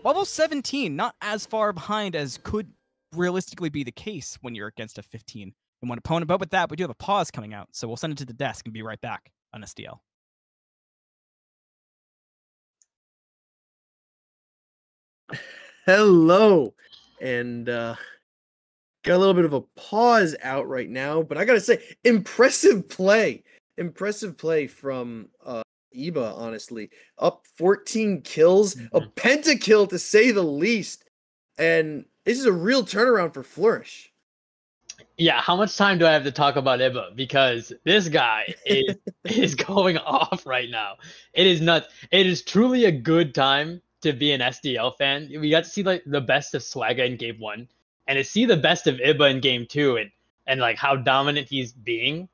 level 17, not as far behind as could realistically be the case when you're against a 15 and one opponent. But with that, we do have a pause coming out, so we'll send it to the desk and be right back on SDL. Hello, and got a little bit of a pause out right now, but I gotta say, impressive play from Ibba, honestly. Up 14 kills, a pentakill to say the least, and this is a real turnaround for Flourish. Yeah, how much time do I have to talk about Ibba? Because this guy is going off right now. It is nuts. It is truly a good time to be an SDL fan. We got to see like the best of Swagga in game 1, and to see the best of Ibba in game 2, and like how dominant he's being.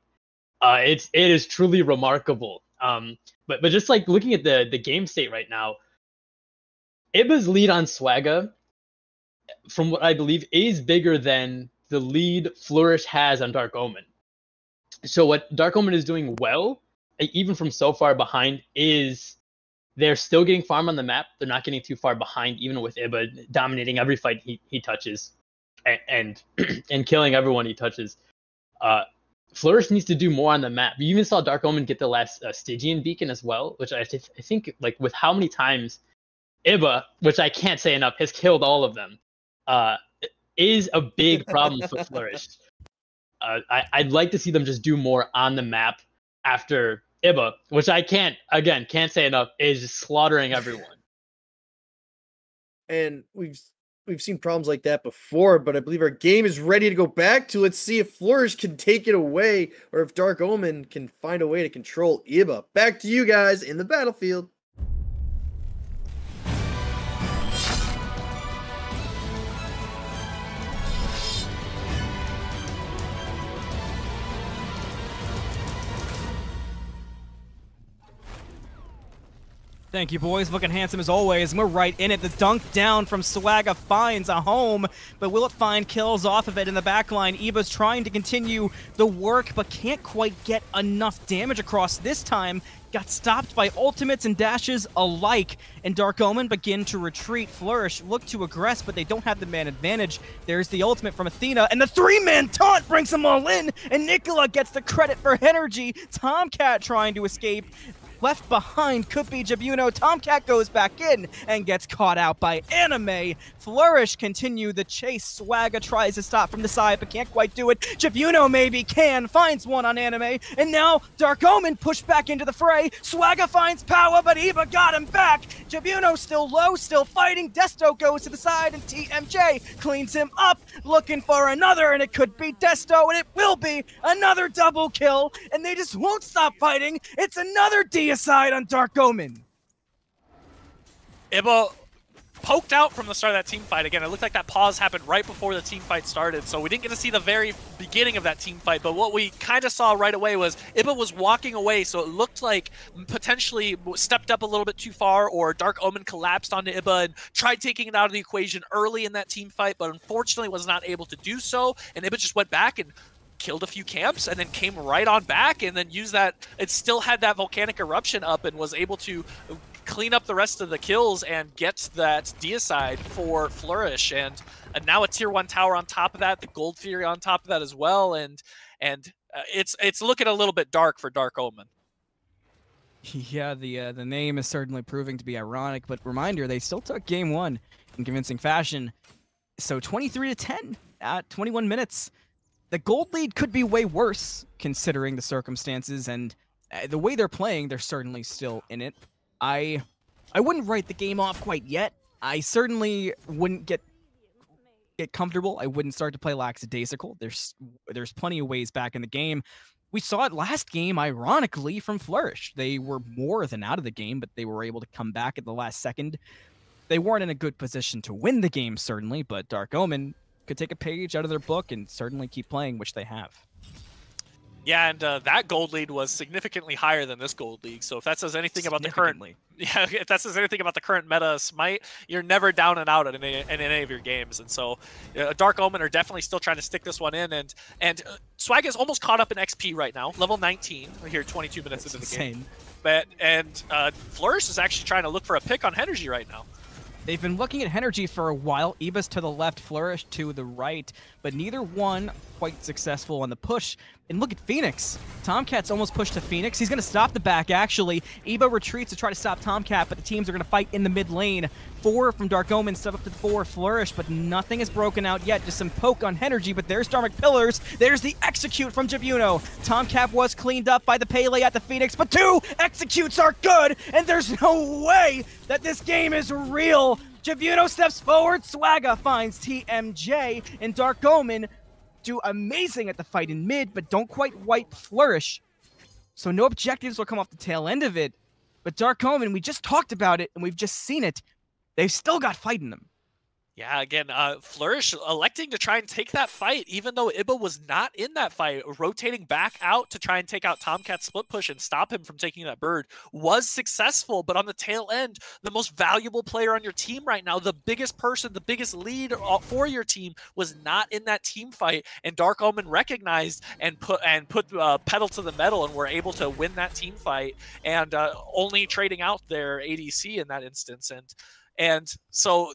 It is truly remarkable. But just like looking at the game state right now, Ibba's lead on Swagga, from what I believe, is bigger than the lead Flourish has on Dark Omen. So what Dark Omen is doing well, even from so far behind, is they're still getting farm on the map. They're not getting too far behind, even with Ibba dominating every fight he touches and killing everyone he touches. Flourish needs to do more on the map. You even saw Dark Omen get the last Stygian beacon as well, which I think like with how many times Ibba, which I can't say enough, has killed all of them, is a big problem for Flourish. I'd like to see them just do more on the map after Ibba, which I can't say enough, is just slaughtering everyone. And we've seen problems like that before, but I believe our game is ready to go back to. Let's see if Flourish can take it away, or if Dark Omen can find a way to control Ibba. Back to you guys in the battlefield. Thank you, boys. Looking handsome as always. And we're right in it. The dunk down from Swagga finds a home, but will it find kills off of it in the backline? Ibba's trying to continue the work, but can't quite get enough damage across this time. Got stopped by ultimates and dashes alike, and Dark Omen begin to retreat. Flourish look to aggress, but they don't have the man advantage. There's the ultimate from Athena, and the 3-man taunt brings them all in, and Nikola gets the credit for Henergy. TomCat trying to escape. Left behind could be Jibuno. Tomcatt goes back in and gets caught out by Anime. Flourish continue the chase. Swagga tries to stop from the side, but can't quite do it. Jibuno maybe can, finds one on Anime, and now Dark Omen pushed back into the fray. Swagga finds Powa, but Ibba got him back. Jibuno still low, still fighting. Desto goes to the side, and TMJ cleans him up, looking for another, and it could be Desto, and it will be another double kill, and they just won't stop fighting. It's another deicide on Dark Omen. Ibba poked out from the start of that team fight. Again, it looked like that pause happened right before the team fight started, so we didn't get to see the very beginning of that team fight, but what we kind of saw right away was Ibba was walking away, so it looked like potentially stepped up a little bit too far, or Dark Omen collapsed onto Ibba and tried taking it out of the equation early in that team fight, but unfortunately was not able to do so, and Ibba just went back and killed a few camps and then came right on back and then used that. It still had that volcanic eruption up and was able to clean up the rest of the kills and get that deicide for Flourish, and now a tier 1 tower on top of that, the Gold Fury on top of that as well, and it's looking a little bit dark for Dark Omen. Yeah, the name is certainly proving to be ironic, but reminder, they still took game 1 in convincing fashion. So 23-10 at 21 minutes. The gold lead could be way worse considering the circumstances, and the way they're playing, they're certainly still in it. I wouldn't write the game off quite yet. I certainly wouldn't get comfortable. I wouldn't start to play lackadaisical. There's plenty of ways back in the game. We saw it last game, ironically, from Flourish. They were more than out of the game, but they were able to come back at the last second. They weren't in a good position to win the game, certainly, but Dark Omen could take a page out of their book and certainly keep playing, which they have. Yeah, and that gold lead was significantly higher than this gold league. So if that says anything about the current, if that says anything about the current meta of Smite, you're never down and out in any of your games. And so, Dark Omen are definitely still trying to stick this one in. And Swagga is almost caught up in XP right now, level 19. We're here 22 minutes into the game. But Flourish is actually trying to look for a pick on Henergy right now. They've been looking at Henergy for a while. Ibba's to the left, Flourish to the right, but neither one quite successful on the push. And look at Phoenix. TomCatt's almost pushed to Phoenix. He's going to stop the back, actually. Ibba retreats to try to stop TomCatt, but the teams are going to fight in the mid lane. 4 from Dark Omen, step up to 4, Flourish, but nothing is broken out yet. Just some poke on Henergy, but there's Dharmic Pillars. There's the execute from Jibuno. TomCatt was cleaned up by the Pele at the Phoenix, but 2 executes are good, and there's no way that this game is real. Jibuno steps forward, Swagga finds TMJ, and Dark Omen do amazing at the fight in mid, but don't quite wipe Flourish. So no objectives will come off the tail end of it. But Dark Omen, we just talked about it, and we've just seen it. They've still got fight in them. Yeah, again, Flourish electing to try and take that fight, even though Ibba was not in that fight, rotating back out to try and take out TomCatt's split push and stop him from taking that bird, was successful. But on the tail end, the most valuable player on your team right now, the biggest person, the biggest lead for your team, was not in that team fight. And Dark Omen recognized and put pedal to the metal, and were able to win that team fight, and only trading out their ADC in that instance. And so,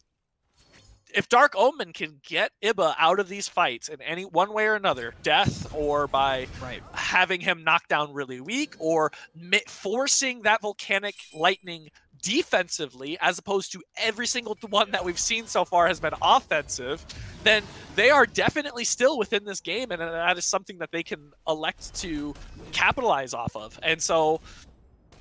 if Dark Omen can get Ibba out of these fights in any one way or another, death, or by having him knocked down really weak, or forcing that volcanic lightning defensively, as opposed to every single one that we've seen so far has been offensive, then they are definitely still within this game, and that is something that they can elect to capitalize off of. And so,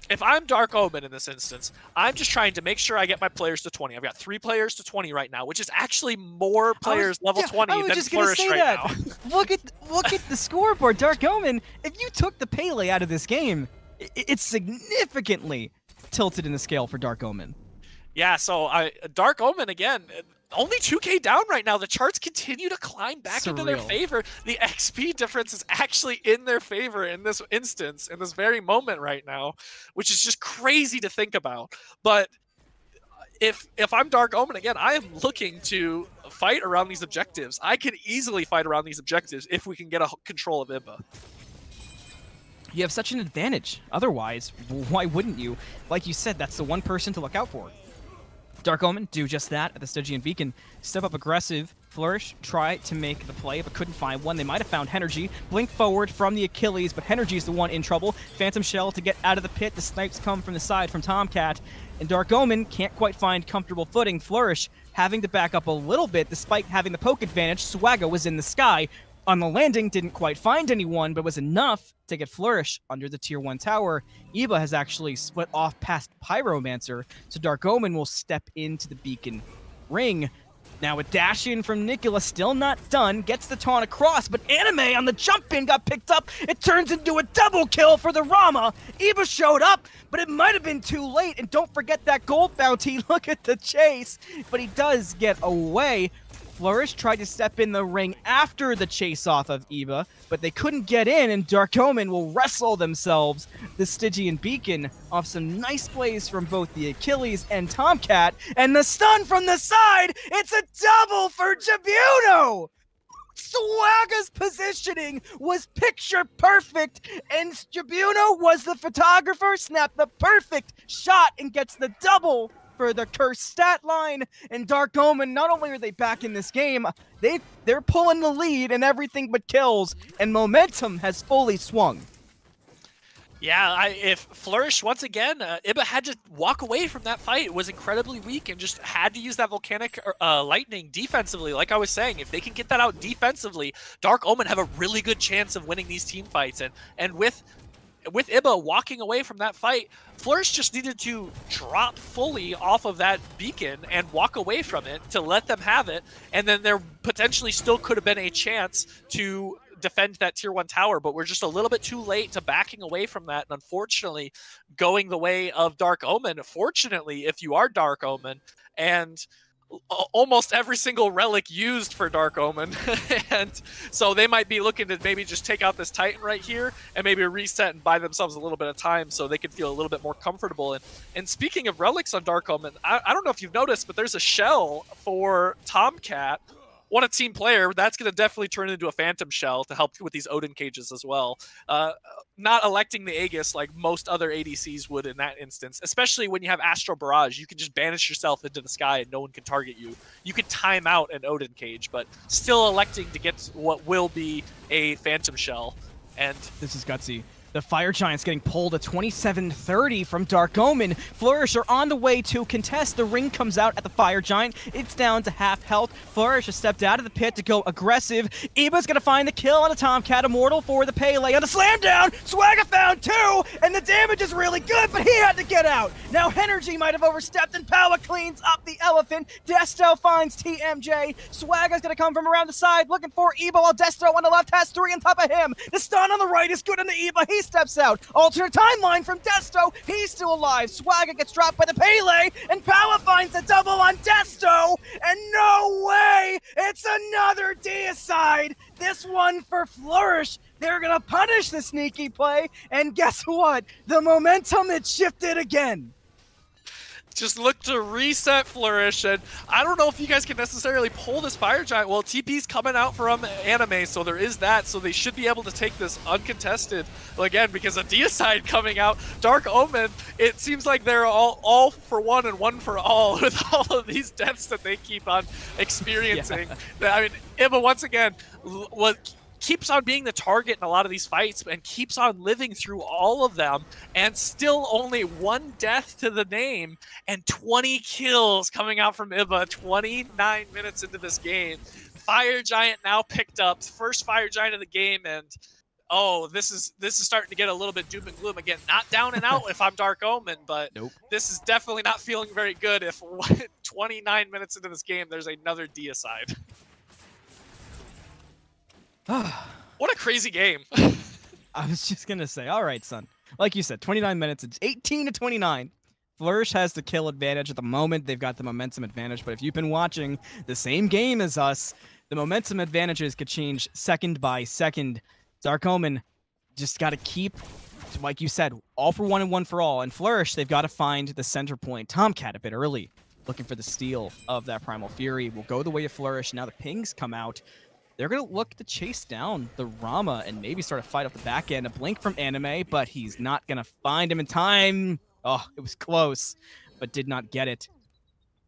if I'm Dark Omen in this instance, I'm just trying to make sure I get my players to 20. I've got 3 players to 20 right now, which is actually more players level 20 than Flourish right now. Look at the scoreboard, Dark Omen. If you took the Pele out of this game, it's significantly tilted in the scale for Dark Omen. Yeah, so Dark Omen, again, only 2k down right now. The charts continue to climb back into their favor. The XP difference is actually in their favor in this instance, in this very moment right now, which is just crazy to think about. But if I'm Dark Omen, again, I am looking to fight around these objectives. I can easily fight around these objectives if we can get a control of Ibba. You have such an advantage. Otherwise, why wouldn't you? Like you said, that's the one person to look out for. Dark Omen do just that at the Stygian Beacon. Step up aggressive. Flourish try to make the play, but couldn't find one. They might have found Henergy. Blink forward from the Achilles, but Henergy's the one in trouble. Phantom Shell to get out of the pit. The snipes come from the side from Tomcatt. And Dark Omen can't quite find comfortable footing. Flourish having to back up a little bit despite having the poke advantage. Swagga was in the sky. On the landing, didn't quite find anyone, but was enough to get Flourish under the tier 1 tower. Ibba has actually split off past Pyromancer, so Dark Omen will step into the Beacon ring. Now with dash in from Nikola, still not done, gets the taunt across, but Anime on the jump in got picked up. It turns into a double kill for the Rama. Ibba showed up, but it might have been too late, and don't forget that gold bounty. Look at the chase, but he does get away. Flourish tried to step in the ring after the chase off of Ibba, but they couldn't get in, and Dark Omen will wrestle themselves the Stygian Beacon off some nice plays from both the Achilles and Tomcatt, and the stun from the side! It's a double for Jibuno! Swagga's positioning was picture perfect, and Jibuno was the photographer, snapped the perfect shot and gets the double for the cursed stat line. And Dark Omen, not only are they back in this game, they're pulling the lead in everything but kills, and momentum has fully swung. Yeah, if Flourish, once again, Ibba had to walk away from that fight. It was incredibly weak and just had to use that Volcanic Lightning defensively. Like I was saying, if they can get that out defensively, Dark Omen have a really good chance of winning these team fights. And with Ibba walking away from that fight, Flourish just needed to drop fully off of that beacon and walk away from it to let them have it, and then there potentially still could have been a chance to defend that tier 1 tower, but we're just a little bit too late to backing away from that, and unfortunately going the way of Dark Omen. Fortunately, if you are Dark Omen, and almost every single relic used for Dark Omen, and so they might be looking to maybe just take out this Titan right here and maybe reset and buy themselves a little bit of time so they can feel a little bit more comfortable. And speaking of relics on Dark Omen, I don't know if you've noticed, but there's a shell for Tomcatt. Want a team player, that's going to definitely turn into a Phantom Shell to help with these Odin cages as well. Not electing the Aegis like most other ADCs would in that instance, especially when you have Astral Barrage. You can just banish yourself into the sky and no one can target you. You can time out an Odin cage, but still electing to get what will be a Phantom Shell. And this is gutsy. The Fire Giant's getting pulled at 27-30 from Dark Omen. Flourish are on the way to contest. The ring comes out at the Fire Giant. It's down to half health. Flourish has stepped out of the pit to go aggressive. Ibba's going to find the kill on the Tomcatt. Immortal for the Pele. On the slam down, Swagga found 2, and the damage is really good, but he had to get out. Now Henergy might have overstepped, and Powa cleans up the elephant. Desto finds TMJ. Swagga's going to come from around the side looking for Ibba, while Desto on the left has 3 on top of him. The stun on the right is good on the Ibba. He steps out. Alternate timeline from Desto. He's still alive. Swagga gets dropped by the Pele, and Powa finds a double on Desto. And no way! It's another deicide. This one for Flourish. They're gonna punish the sneaky play, and guess what? The momentum had shifted again. Just look to reset Flourish, and I don't know if you guys can necessarily pull this Fire Giant. Well, TP's coming out from Anime, so there is that, so they should be able to take this uncontested again, because a deicide coming out. Dark Omen, it seems like they're all for one and one for all with all of these deaths that they keep on experiencing. Yeah. I mean, Ibba, once again, keeps on being the target in a lot of these fights and keeps on living through all of them, and still only 1 death to the name and 20 kills coming out from Ibba 29 minutes into this game. Fire Giant now picked up, first Fire Giant of the game, and oh, this is starting to get a little bit doom and gloom again. Not down and out if I'm Dark Omen, but nope. This is definitely not feeling very good if 29 minutes into this game there's another deicide. What a crazy game. I was just going to say, all right, son. Like you said, 29 minutes. It's 18-29. Flourish has the kill advantage at the moment. They've got the momentum advantage. But if you've been watching the same game as us, the momentum advantages could change second by second. Dark Omen just got to keep, like you said, all for one and one for all. And Flourish, they've got to find the center point. Tomcatt a bit early, looking for the steal of that Primal Fury. Will go the way of Flourish. Now the pings come out. They're going to look to chase down the Rama and maybe start a fight off the back end. A blink from Anime, but he's not going to find him in time. Oh, it was close, but did not get it.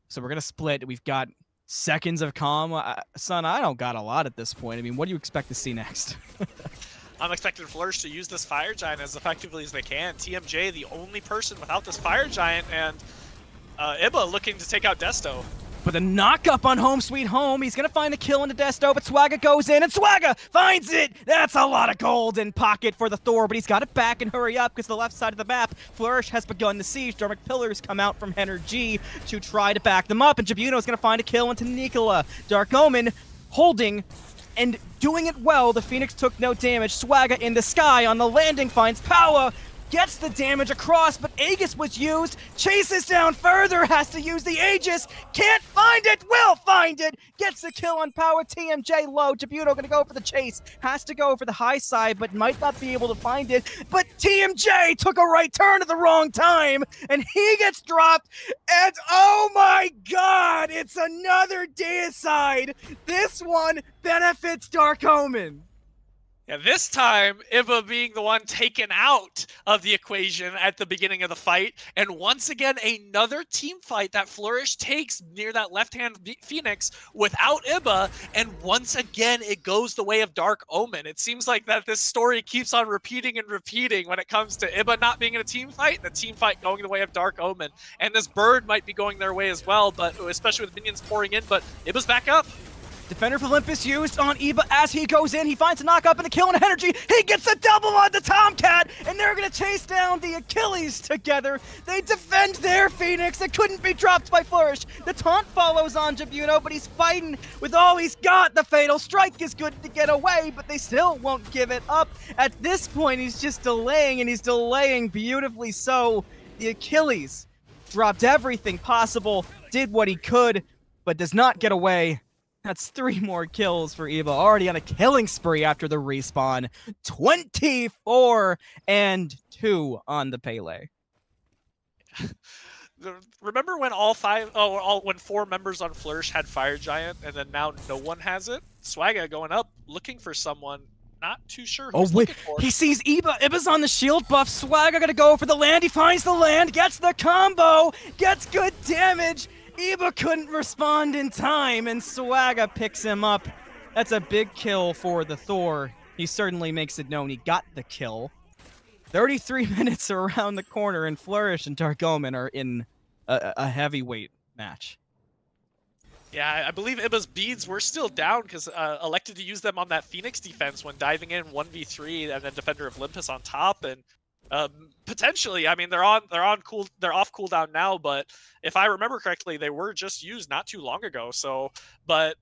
So we're going to split. We've got seconds of calm. Son, I don't got a lot at this point. I mean, what do you expect to see next? I'm expecting Flourish to use this Fire Giant as effectively as they can. TMJ, the only person without this Fire Giant, and Ibba looking to take out Desto. But the knock-up on Home Sweet Home, he's going to find the kill into Desto, but Swagga goes in, and Swagga finds it! That's a lot of gold in pocket for the Thor, but he's got it back and hurry up, because the left side of the map, Flourish has begun the siege. Dermic Pillars come out from Henergy to try to back them up, and Jibuno is going to find a kill into Nikola. Dark Omen holding and doing it well. The Phoenix took no damage. Swagga in the sky on the landing finds Powa. Gets the damage across, but Aegis was used. Chases down further, has to use the Aegis. Can't find it, will find it. Gets the kill on Powa. TMJ low. Jibuno gonna go for the chase. Has to go for the high side, but might not be able to find it. But TMJ took a right turn at the wrong time, and he gets dropped. And oh my god, it's another deicide. This one benefits Dark Omen. Yeah, this time, Ibba being the one taken out of the equation at the beginning of the fight. And once again, another team fight that Flourish takes near that left-hand Phoenix without Ibba. And once again, it goes the way of Dark Omen. It seems like that this story keeps on repeating and repeating when it comes to Ibba not being in a team fight, the team fight going the way of Dark Omen. And this bird might be going their way as well, but especially with minions pouring in, but Ibba's back up. Defender of Olympus used on Ibba as he goes in. He finds a knock-up and a kill on Henergy. He gets a double on the TomCat, and they're going to chase down the Achilles together. They defend their Phoenix. It couldn't be dropped by Flourish. The taunt follows on Jibuno, but he's fighting with all he's got. The Fatal Strike is good to get away, but they still won't give it up. At this point, he's just delaying, and he's delaying beautifully so. The Achilles dropped everything possible, did what he could, but does not get away. That's 3 more kills for Ibba, already on a killing spree after the respawn. 24 and 2 on the Pele. Remember when when 4 members on Flourish had Fire Giant, and then now no one has it? Swagga going up, looking for someone. Not too sure who he's looking for. He sees Ibba. Ibba's on the shield buff. Swagga gonna go for the land. He finds the land, gets the combo, gets good damage. Ibba couldn't respond in time, and Swagga picks him up. That's a big kill for the Thor. He certainly makes it known he got the kill. 33 minutes around the corner, and Flourish and Dark Omen are in a heavyweight match. Yeah, I believe Ibba's beads were still down because elected to use them on that Phoenix defense when diving in 1v3 and then Defender of Olympus on top, and potentially, I mean, they're off cooldown now, but if I remember correctly, they were just used not too long ago. So, but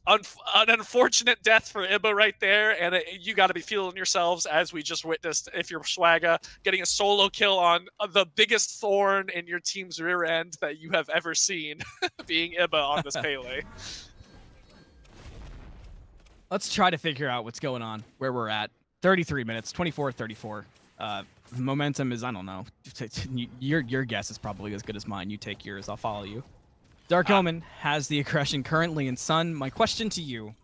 an unfortunate death for Ibba right there, and you got to be feeling yourselves as we just witnessed. If you're Swagga getting a solo kill on the biggest thorn in your team's rear end that you have ever seen, being Ibba on this Pele. Let's try to figure out what's going on, where we're at. 33 minutes, 24-34. Momentum is, I don't know. Your guess is probably as good as mine. You take yours. I'll follow you. Dark Omen has the aggression currently, and Sun, my question to you,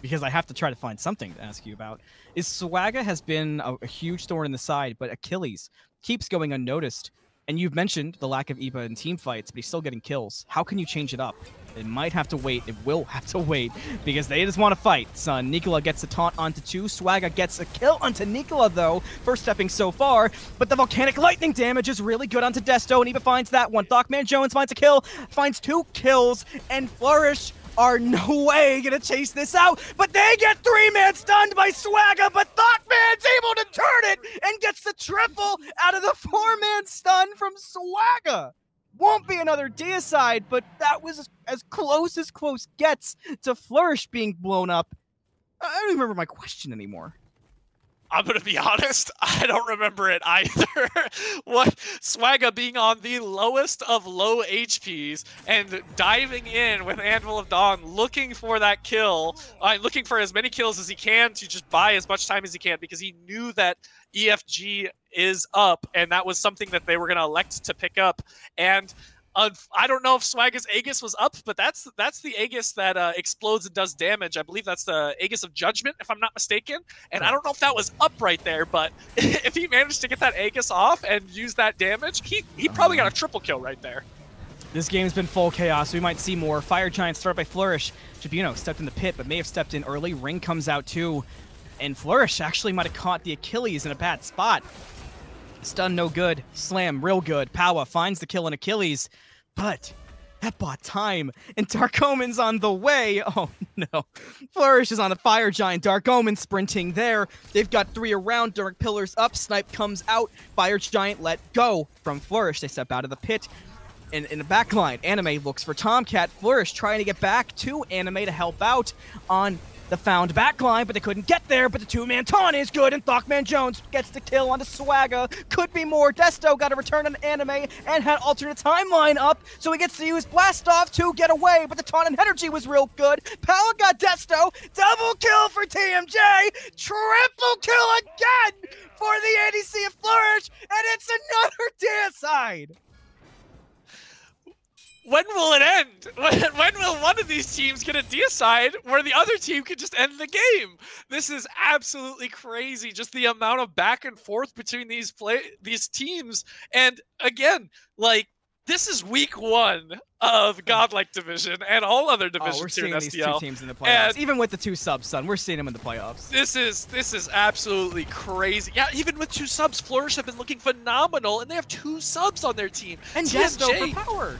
because I have to try to find something to ask you about, is Swagga has been a huge thorn in the side, but Achilles keeps going unnoticed. And you've mentioned the lack of Ibba in team fights, but he's still getting kills. How can you change it up? It might have to wait. It will have to wait because they just want to fight, son. Nikola gets a taunt onto 2. Swagga gets a kill onto Nikola, though. First stepping so far, but the volcanic lightning damage is really good onto Desto, and Ibba finds that one. ThockManJones finds a kill, finds 2 kills, and Flourish are no way gonna chase this out, but they get 3-man stunned by Swagga, but ThockMan's able to turn it and gets the triple out of the 4-man stun from Swagga. Won't be another deicide, but that was as close gets to Flourish being blown up. I don't even remember my question anymore. I'm going to be honest, I don't remember it either. What Swagga being on the lowest of low HPs and diving in with Anvil of Dawn, looking for that kill, looking for as many kills as he can to just buy as much time as he can because he knew that EFG is up and that was something that they were going to elect to pick up. And I don't know if Swagga's Aegis was up, but that's the Aegis that explodes and does damage. I believe that's the Aegis of Judgment, if I'm not mistaken. And I don't know if that was up right there, but if he managed to get that Aegis off and use that damage, he probably got a triple kill right there. This game's been full chaos. We might see more. Fire Giant started by Flourish. Jibuno stepped in the pit, but may have stepped in early. Ring comes out too. And Flourish actually might have caught the Achilles in a bad spot. Stun no good. Slam real good. POWAAAAHHH finds the kill on Achilles. But that bought time. And Dark Omen's on the way. Oh no. Flourish is on the Fire Giant. Dark Omen sprinting there. They've got 3 around. Dark Pillars up. Snipe comes out. Fire Giant let go from Flourish. They step out of the pit. In the back line, Anime looks for TomCat. Flourish trying to get back to Anime to help out on the found backline, but they couldn't get there. But the 2-man taunt is good, and ThockManJones gets the kill onto Swagga. Could be more. Desto got a return on Anime and had alternate timeline up, so he gets to use Blast Off to get away. But the taunt and Henergy was real good. POWAAAAHHH got Desto. Double kill for TMJ. Triple kill again for the ADC of Flourish, and it's another deicide. When will it end? When will one of these teams get a deicide where the other team can just end the game? This is absolutely crazy. Just the amount of back and forth between these teams. And again, like, this is week 1 of Godlike division and all other divisions we're here in seeing SDL. these 2 teams in the playoffs. And even with the 2 subs, son, we're seeing them in the playoffs. This is absolutely crazy. Yeah, even with 2 subs, Flourish have been looking phenomenal, and they have 2 subs on their team. And Desto overpowered.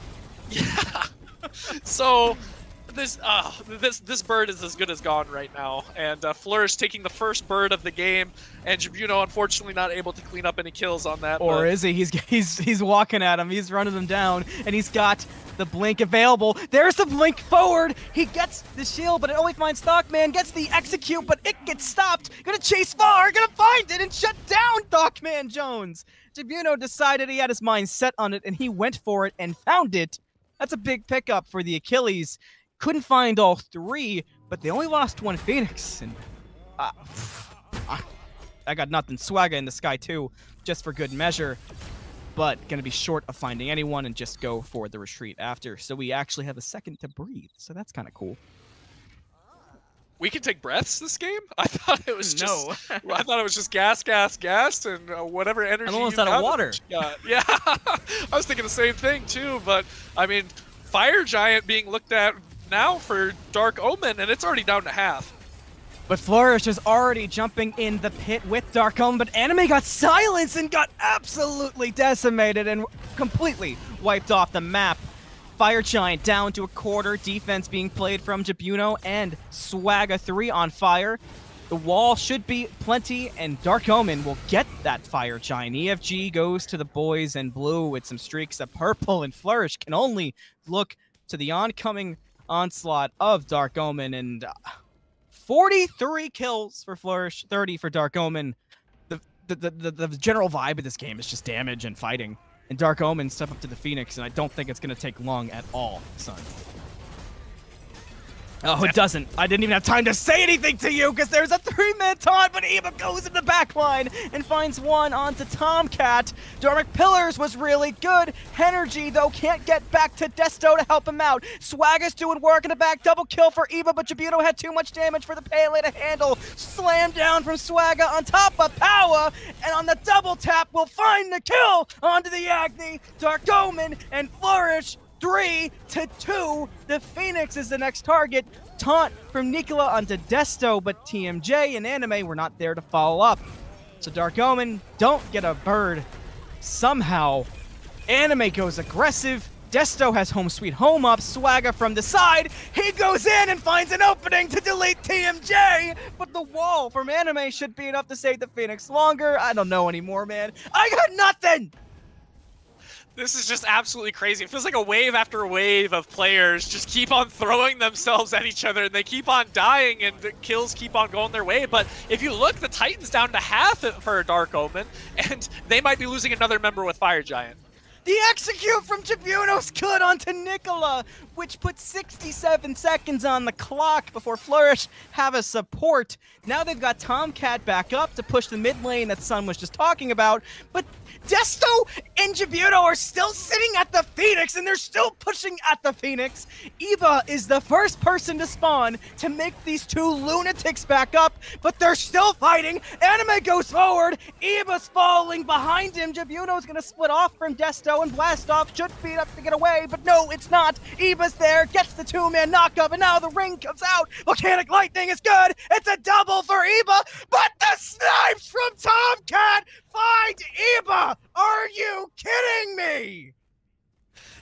Yeah. So this bird is as good as gone right now, and Flourish taking the first bird of the game, and Jibuno unfortunately not able to clean up any kills on that. Or is he? He's walking at him. He's running him down, and he's got the blink available. There's the blink forward. He gets the shield, but it only finds ThockMan. Gets the execute, but it gets stopped. Gonna chase far. Gonna find it and shut down ThockManJones. Jibuno decided he had his mind set on it, and he went for it and found it. That's a big pickup for the Achilles. Couldn't find all 3, but they only lost 1 Phoenix. And I got nothing. Swagga in the sky too, just for good measure. But gonna be short of finding anyone and just go for the retreat after. So we actually have a second to breathe. So that's kind of cool. We can take breaths this game? I thought it was just I thought it was just gas, and whatever energy. I'm almost you out of water. Yeah, I was thinking the same thing too. But I mean, Fire Giant being looked at now for Dark Omen, and it's already down to half. But Flourish is already jumping in the pit with Dark Omen, but Anime got silenced and got absolutely decimated and completely wiped off the map. Fire Giant down to a quarter, defense being played from Jibuno and Swagga 3 on fire. The wall should be plenty, and Dark Omen will get that Fire Giant. EFG goes to the boys in blue with some streaks of purple, and Flourish can only look to the oncoming onslaught of Dark Omen, and 43 kills for Flourish, 30 for Dark Omen. The general vibe of this game is just damage and fighting. And Dark Omen step up to the Phoenix, and I don't think it's going to take long at all, son. Oh, it doesn't. I didn't even have time to say anything to you because there's a 3-man taunt, but Ibba goes in the back line and finds one onto TomCat. Dark Pillars was really good. Henergy, though, can't get back to Desto to help him out. Swagga's doing work in the back. Double kill for Ibba, but Jibuno had too much damage for the Pele to handle. Slam down from Swagga on top of POWAAAAHHH, and on the double tap, we'll find the kill onto the Agni. Dark Omen and Flourish 3-2. The Phoenix is the next target. Taunt from Nikola onto Desto, but TMJ and Anime were not there to follow up. So Dark Omen don't get a bird. Somehow, Anime goes aggressive. Desto has home sweet home up. Swagga from the side. He goes in and finds an opening to delete TMJ. But the wall from Anime should be enough to save the Phoenix longer. I don't know anymore, man. I got nothing! This is just absolutely crazy. It feels like a wave after wave of players just keep on throwing themselves at each other, and they keep on dying, and the kills keep on going their way. But if you look, the Titan's down to half for Dark Omen, and they might be losing another member with Fire Giant. The execute from Jibuno's good onto Nikola, which puts 67 seconds on the clock before Flourish have a support. Now they've got TomCat back up to push the mid lane that Sun was just talking about, but Desto and Jibuno are still sitting at the Phoenix, and they're still pushing at the Phoenix. Ibba is the first person to spawn to make these two lunatics back up, but they're still fighting. Anime goes forward. Ibba's falling behind him. Jibuno's gonna split off from Desto, and blast off should speed up to get away, but no, it's not. Ibba's there, gets the two-man knockup, and now the ring comes out. Volcanic Lightning is good. It's a double for Ibba, but the snipes from Tomcatt find Ibba. Are you kidding me?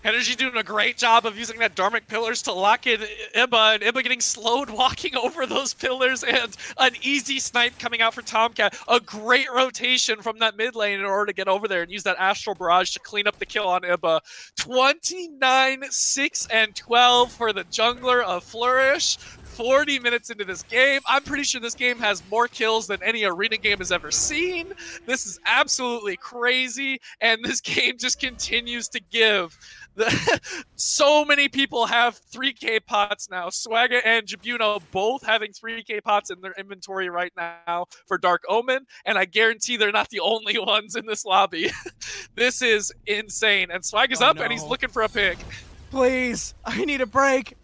Henergy doing a great job of using that dormant pillars to lock in Ibba, and Ibba getting slowed walking over those pillars, and an easy snipe coming out for Tomcatt. A great rotation from that mid lane in order to get over there and use that Astral Barrage to clean up the kill on Ibba. 29, 6, and 12 for the jungler of Flourish. 40 minutes into this game. I'm pretty sure this game has more kills than any arena game has ever seen. This is absolutely crazy, and this game just continues to give. So many people have 3K pots now. Swagga and Jibuno both having 3K pots in their inventory right now for Dark Omen, and I guarantee they're not the only ones in this lobby. This is insane, and Swagga's up, and he's looking for a pick. Please, I need a break.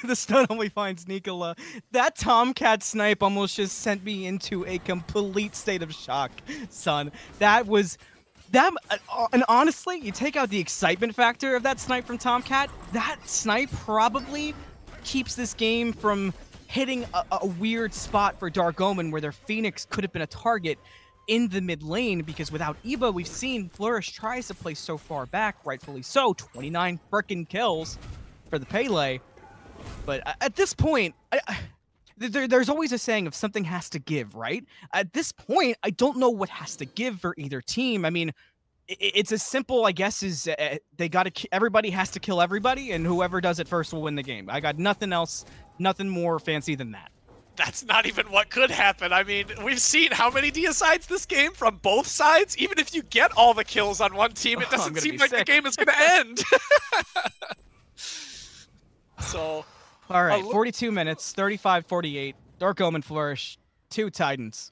The stun only finds Nikola. That Tomcatt snipe almost just sent me into a complete state of shock, son. That was... and honestly, you take out the excitement factor of that snipe from Tomcatt, that snipe probably keeps this game from hitting a weird spot for Dark Omen where their Phoenix could have been a target in the mid lane, because without Ibba, we've seen Flourish tries to play so far back, rightfully so, 29 frickin' kills for the Pele. But at this point, there's always a saying of something has to give, right? At this point, I don't know what has to give for either team. I mean, it's as simple, I guess, as everybody has to kill everybody, and whoever does it first will win the game. I got nothing else, nothing more fancy than that. That's not even what could happen. I mean, we've seen how many deicides this game from both sides. Even if you get all the kills on one team, it doesn't seem like the game is going to end. So, all right, 42 minutes, 35-48. Dark Omen Flourish, 2 Titans.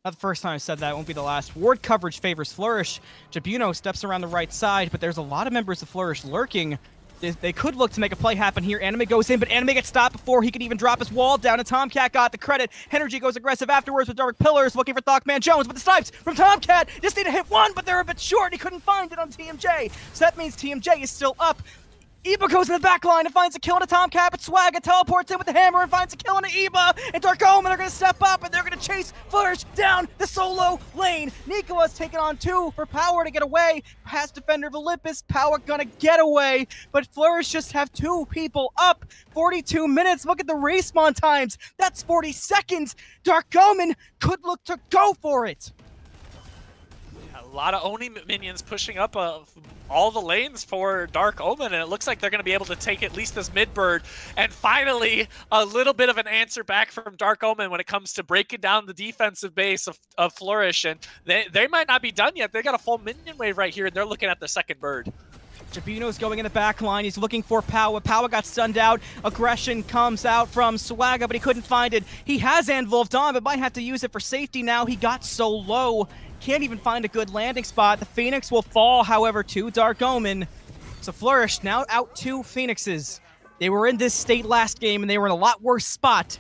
Not the first time I said that, it won't be the last. Ward coverage favors Flourish. Jibuno steps around the right side, but there's a lot of members of Flourish lurking. They could look to make a play happen here. Anime goes in, but Anime gets stopped before he could even drop his wall down, and Tomcatt got the credit. Henergy goes aggressive afterwards with Dark Pillars, looking for ThockManJones, but the snipes from Tomcatt just need to hit one, but they're a bit short. He couldn't find it on TMJ, so that means TMJ is still up. Ibba goes in the back line and finds a kill on a Tomcatt, but Swagga teleports in with the hammer and finds a kill on an Ibba, and Dark Omen are going to step up, and they're going to chase Flourish down the solo lane. Nikola's taking on 2 for Power to get away. Past defender of Olympus, Power going to get away, but Flourish just have 2 people up. 42 minutes, look at the respawn times. That's 40 seconds. Dark Omen could look to go for it. A lot of Oni minions pushing up all the lanes for Dark Omen, and it looks like they're going to be able to take at least this mid-bird. And finally, a little bit of an answer back from Dark Omen when it comes to breaking down the defensive base of Flourish. And they might not be done yet. They got a full minion wave right here, and they're looking at the second bird. Jibuno's going in the back line. He's looking for Powa. Powa got stunned out. Aggression comes out from Swagga, but he couldn't find it. He has Anvilved on, but might have to use it for safety now. He got so low. Can't even find a good landing spot. The Phoenix will fall, however, to Dark Omen. So Flourish now out 2 Phoenixes. They were in this state last game, and they were in a lot worse spot.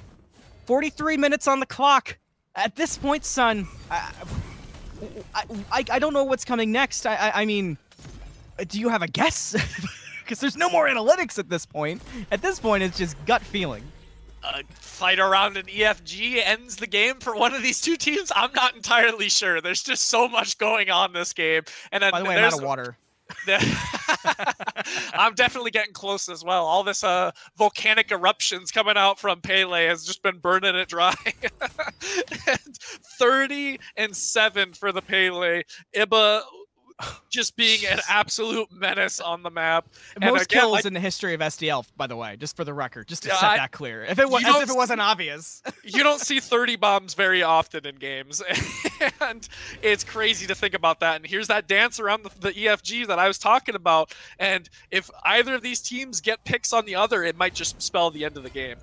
43 minutes on the clock. At this point, son, I don't know what's coming next. I mean, do you have a guess? Because there's no more analytics at this point. At this point, it's just gut feeling. A fight around an EFG ends the game for one of these 2 teams? I'm not entirely sure. There's just so much going on this game. And then, by the way, I'm out of water. I'm definitely getting close as well. All this volcanic eruptions coming out from Pele has just been burning it dry. And 30-7 for the Pele. Ibba just being an absolute menace on the map. Most kills in the history of SDL, by the way, just for the record, just to set that clear. If it wasn't obvious. You don't see 30 bombs very often in games, and it's crazy to think about that. And here's that dance around the EFG that I was talking about. And if either of these teams get picks on the other, it might just spell the end of the game.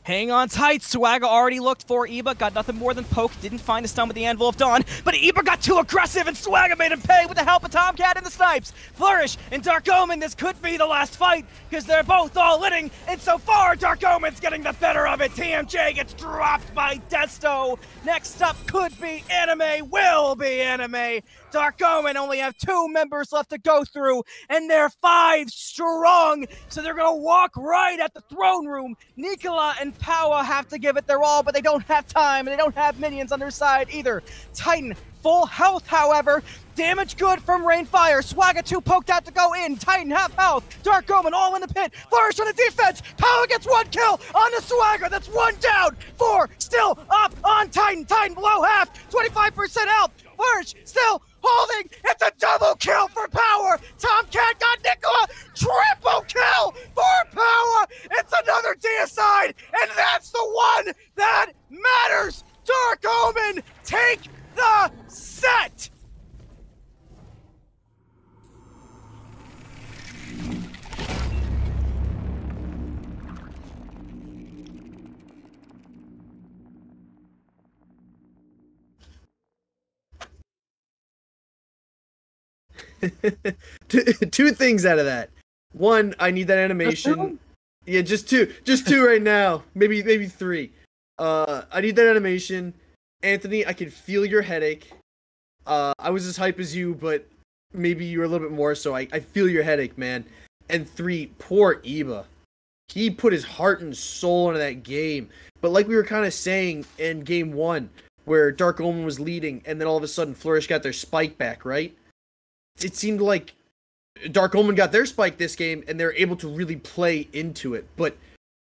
Hang on tight. Swagga already looked for Ibba. Got nothing more than poke. Didn't find a stun with the Anvil of Dawn. But Ibba got too aggressive and Swagga made him pay with the help of Tomcatt and the snipes. Flourish and Dark Omen. This could be the last fight because they're both all hitting. And so far, Dark Omen's getting the better of it. TMJ gets dropped by Desto. Next up could be Anime. Will be Anime. Dark Omen only have 2 members left to go through. And they're 5 strong. So they're going to walk right at the throne room. Nikola and POWAAAAHHHH have to give it their all, but they don't have time, and they don't have minions on their side either. Titan, full health, however. Damage good from Rainfire. Swagga 2 poked out to go in. Titan half health. Dark Omen all in the pit. Flourish on the defense. POWAAAAHHH gets 1 kill on the Swagga. That's 1 down. 4 still up on Titan. Titan below half. 25% health. Flourish still holding. It's a double kill for Power. Tomcatt got Nikola. Triple kill for Power. It's another deicide, and that's the one that matters. Dark Omen take the set. Two things out of that. One, I need that animation. Yeah, just two right now. Maybe 3. I need that animation. Anthony, I can feel your headache. I was as hype as you, but maybe you were a little bit more, so I feel your headache, man. And 3, poor Ibba. He put his heart and soul into that game. But like we were kind of saying in game 1, where Dark Omen was leading, and then all of a sudden Flourish got their spike back, right? It seemed like Dark Omen got their spike this game, and they're able to really play into it. But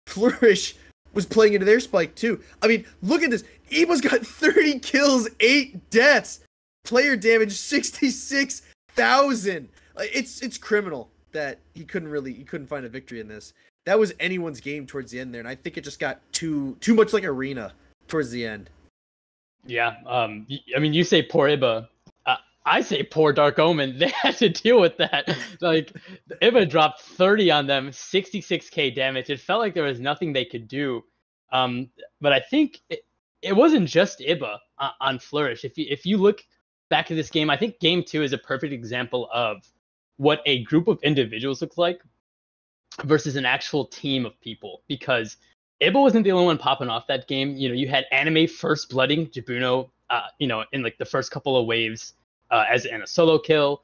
Flourish was playing into their spike too. I mean, look at this. Ibba's got 30 kills, 8 deaths. Player damage 66,000. It's criminal that he couldn't find a victory in this. That was anyone's game towards the end there, and I think it just got too much like Arena towards the end. Yeah. I mean, you say poor Ibba. I say poor Dark Omen. They had to deal with that. Like, Ibba dropped 30 on them, 66k damage. It felt like there was nothing they could do. But I think it wasn't just Ibba on Flourish. If you look back at this game, I think game 2 is a perfect example of what a group of individuals looks like versus an actual team of people. Because Ibba wasn't the only one popping off that game. You know, you had Anime first blooding Jibuno, in like the first couple of waves. As in a solo kill.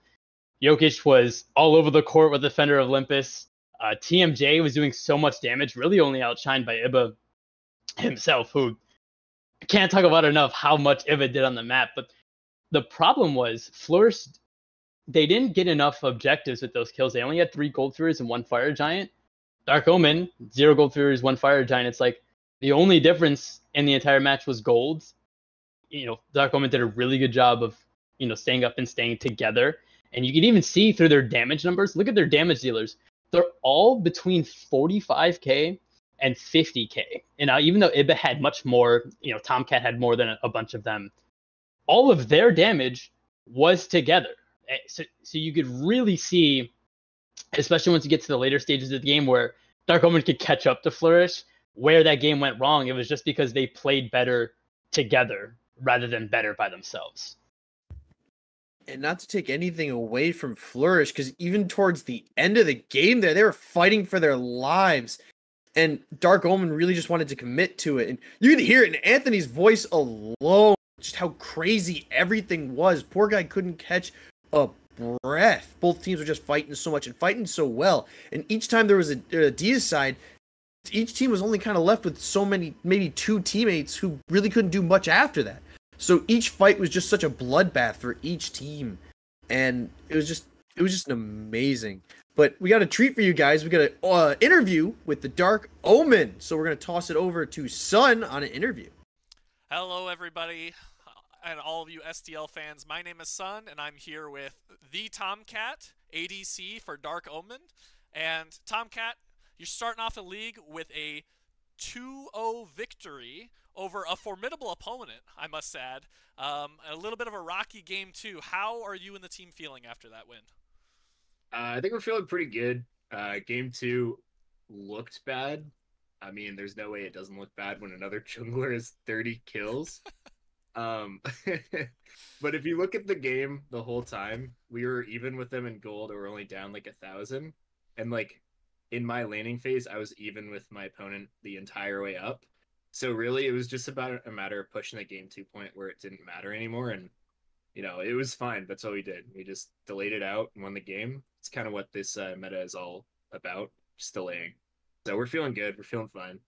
Jokic was all over the court with Defender of Olympus. TMJ was doing so much damage, really only outshined by Ibba himself, who can't talk about enough how much Ibba did on the map. But the problem was Flourish, they didn't get enough objectives with those kills. They only had 3 Gold Furies and 1 Fire Giant. Dark Omen, 0 Gold Furies, 1 Fire Giant. It's like the only difference in the entire match was golds. You know, Dark Omen did a really good job of staying up and staying together. And you can even see through their damage numbers. Look at their damage dealers. They're all between 45k and 50k. And now, even though Ibba had much more, Tomcatt had more than a bunch of them, all of their damage was together. So you could really see, especially once you get to the later stages of the game where Dark Omen could catch up to Flourish, where that game went wrong. It was just because they played better together rather than better by themselves. And not to take anything away from Flourish, because even towards the end of the game there, they were fighting for their lives. And Dark Omen really just wanted to commit to it. And you can hear it in Anthony's voice alone, just how crazy everything was. Poor guy couldn't catch a breath. Both teams were just fighting so much and fighting so well. And each time there was a deicide, each team was only kind of left with so many, maybe 2 teammates who really couldn't do much after that. So each fight was just such a bloodbath for each team, and it was just amazing. But we got a treat for you guys. We got an interview with the Dark Omen, so we're gonna toss it over to Suun on an interview. Hello, everybody, and all of you STL fans. My name is Suun, and I'm here with TheTomcatt, ADC for Dark Omen. And Tomcatt, you're starting off the league with a 2-0 victory over a formidable opponent, I must add. A little bit of a rocky game, too. How are you and the team feeling after that win? I think we're feeling pretty good. Game 2 looked bad. I mean, there's no way it doesn't look bad when another jungler has 30 kills. Um, but if you look at the game the whole time, we were even with them in gold, or we're only down like 1,000. And like in my laning phase, I was even with my opponent the entire way up. So really, it was just about a matter of pushing the game to a point where it didn't matter anymore. And it was fine. That's all we did. We just delayed it out and won the game. It's kind of what this meta is all about, just delaying. So we're feeling good. We're feeling fine.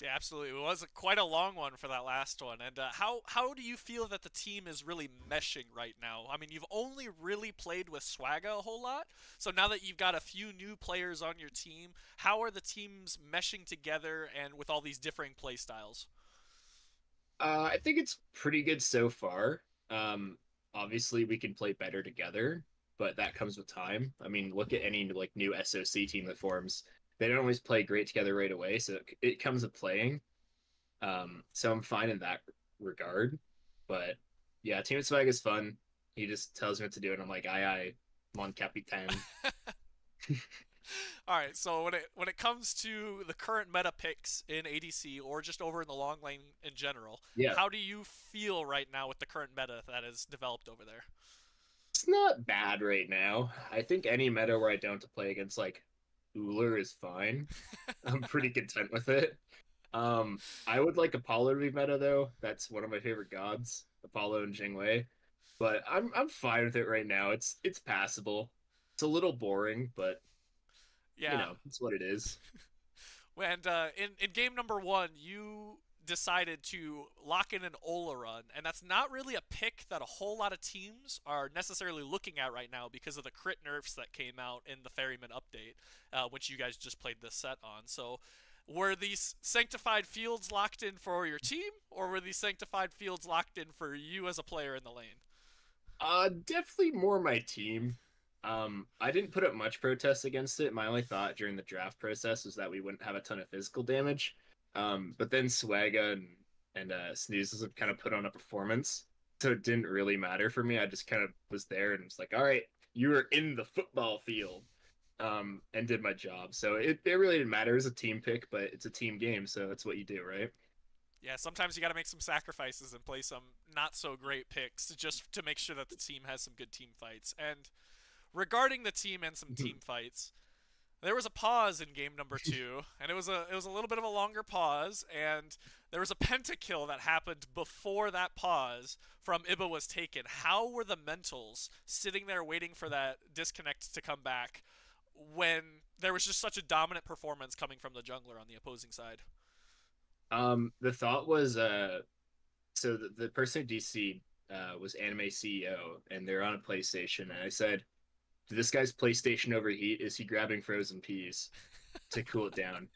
Yeah, absolutely. It was quite a long one for that last one. And how do you feel that the team is really meshing right now? I mean, you've only really played with Swagga a whole lot. So now that you've got a few new players on your team, how are the teams meshing together and with all these differing play styles? I think it's pretty good so far. Obviously, we can play better together, but that comes with time. I mean, look at any like new SOC team that forms. They don't always play great together right away, so it comes with playing. So I'm fine in that regard. But yeah, Team Swag is fun. He just tells me what to do, and I'm like, aye, mon capitaine. All right, so when it comes to the current meta picks in ADC or just over in the long lane in general, Yeah. how do you feel right now with the current meta that is developed over there? It's not bad right now. I think any meta where I don't have to play against like Uller is fine. I'm pretty content with it. I would like Apollo to be meta though. That's one of my favorite gods, Apollo and Jingwei. But I'm fine with it right now. It's passable. It's a little boring, but Yeah. it's what it is. And in game number 1, you decided to lock in an Ola run, and that's not really a pick that a whole lot of teams are necessarily looking at right now because of the crit nerfs that came out in the Ferryman update, which you guys just played this set on. So were these Sanctified Fields locked in for your team, or were these Sanctified Fields locked in for you as a player in the lane? Definitely more my team. I didn't put up much protest against it. My only thought during the draft process was that we wouldn't have a ton of physical damage. But then Swagga and Sneezes have kind of put on a performance, so it didn't really matter for me. I just kind of was there and was like, all right, you were in the football field, and did my job. So it really didn't matter. It was a team pick, but it's a team game, so that's what you do, right? Yeah, sometimes you got to make some sacrifices and play some not so great picks just to make sure that the team has some good team fights. And regarding the team and some team fights, there was a pause in game number 2, and it was a little bit of a longer pause, and there was a pentakill that happened before that pause from IbbaWasTaken. How were the mentals sitting there waiting for that disconnect to come back when there was just such a dominant performance coming from the jungler on the opposing side? The thought was so the person who DC was AnimeCEO, and they're on a PlayStation, and I said, did this guy's PlayStation overheat? Is he grabbing frozen peas to cool it down?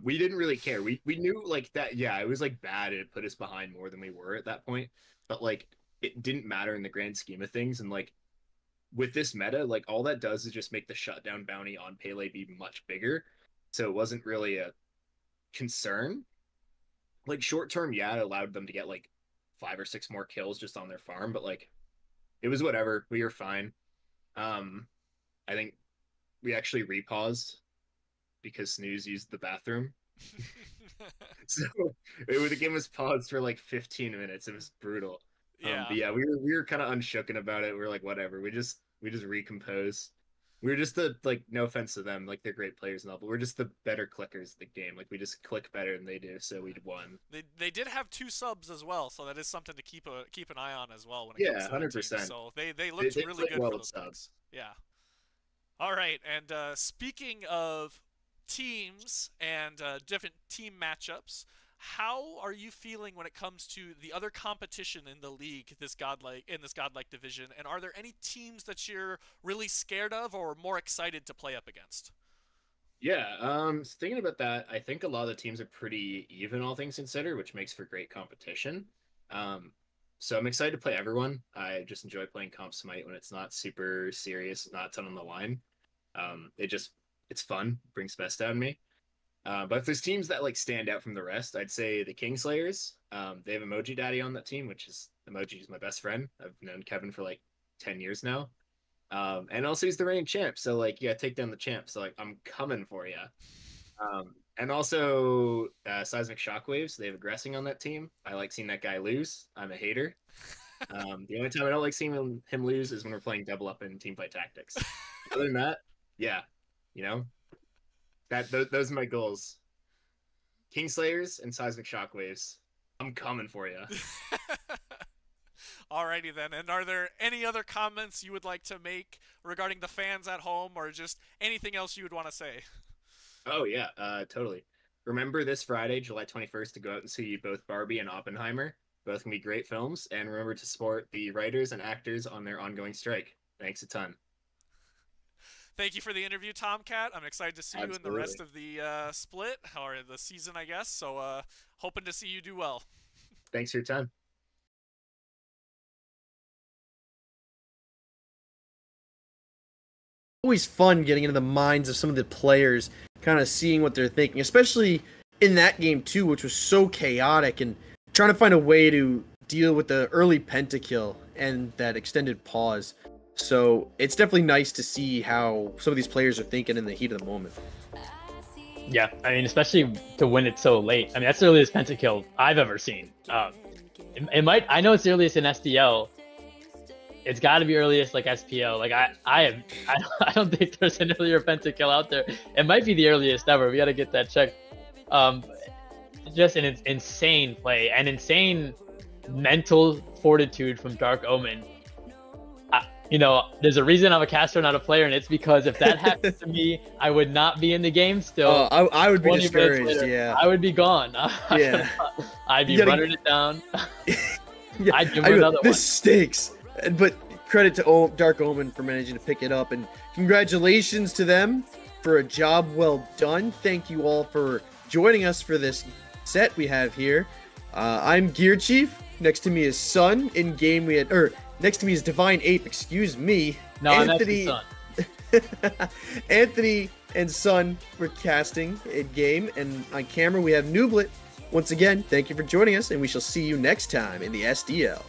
We didn't really care. We knew like that, yeah, it was like bad, and it put us behind more than we were at that point. But like it didn't matter in the grand scheme of things. And like with this meta, like all that does is just make the shutdown bounty on Pele be much bigger. So it wasn't really a concern. Like short term, yeah, it allowed them to get like 5 or 6 more kills just on their farm, but like it was whatever. We were fine. I think we actually repaused because Snooze used the bathroom. So the game was paused for like 15 minutes. It was brutal. Yeah. But yeah, we were kind of unshook about it. We were like, whatever. We just recompose. We were just like, no offense to them, like they're great players and all, but we're just the better clickers of the game. Like we just click better than they do, so we won. They did have 2 subs as well, so that is something to keep an eye on as well when it comes to 100%. team. So they looked really good well for those subs. picks. Yeah. All right, and speaking of teams and different team matchups, how are you feeling when it comes to the other competition in the league, this godlike division? And are there any teams that you're really scared of or more excited to play up against? Yeah, thinking about that, I think a lot of the teams are pretty even, all things considered, which makes for great competition. So I'm excited to play everyone. I just enjoy playing Comp Smite when it's not super serious, not a ton on the line. It's fun, brings the best out of me. But if there's teams that like stand out from the rest, I'd say the Kingslayers. They have Emoji Daddy on that team, which is Emoji is my best friend. I've known Kevin for like 10 years now. And also he's the reigning champ, so like yeah, take down the champ. So like I'm coming for you. And also Seismic Shockwaves. They have aggressing on that team. I like seeing that guy lose. I'm a hater. The only time I don't like seeing him lose is when we're playing double up in teamfight tactics. Other than that, yeah, you know, those are my goals. Kingslayers and Seismic Shockwaves. I'm coming for you. Alrighty then. And are there any other comments you would like to make regarding the fans at home, or just anything else you would want to say? Oh yeah, totally. Remember this Friday, July 21st, to go out and see both Barbie and Oppenheimer. Both can be great films, and remember to support the writers and actors on their ongoing strike. Thanks a ton. Thank you for the interview, TomCat. I'm excited to see Absolutely. you in the rest of the split, or the season, I guess. So hoping to see you do well. Thanks for your time. Always fun getting into the minds of some of the players, kind of seeing what they're thinking, especially in that game too, which was so chaotic, and trying to find a way to deal with the early pentakill and that extended pause. So it's definitely nice to see how some of these players are thinking in the heat of the moment. Yeah, I mean, especially to win it so late. I mean, that's the earliest pentakill I've ever seen. It might. I know it's the earliest in SDL. It's got to be earliest like SPO. Like I don't think there's an earlier pentakill out there. It might be the earliest ever. We got to get that checked. Just an insane play and insane mental fortitude from Dark Omen. You know, there's a reason I'm a caster, not a player, and it's because if that happened to me, I would not be in the game still. I would be 20 minutes discouraged, later, yeah. I would be gone. Yeah. I'd be gotta- running it down. Yeah, I'd give him another one. this stinks. But credit to Dark Omen for managing to pick it up, and congratulations to them for a job well done. Thank you all for joining us for this set we have here. I'm Gearchief. Next to me is Suun. In game we had, next to me is DivineApe. Excuse me. No, Anthony, I'm actually Suun. Anthony and Suun were casting in game, and on camera we have NoobLet. Once again, thank you for joining us, and we shall see you next time in the SDL.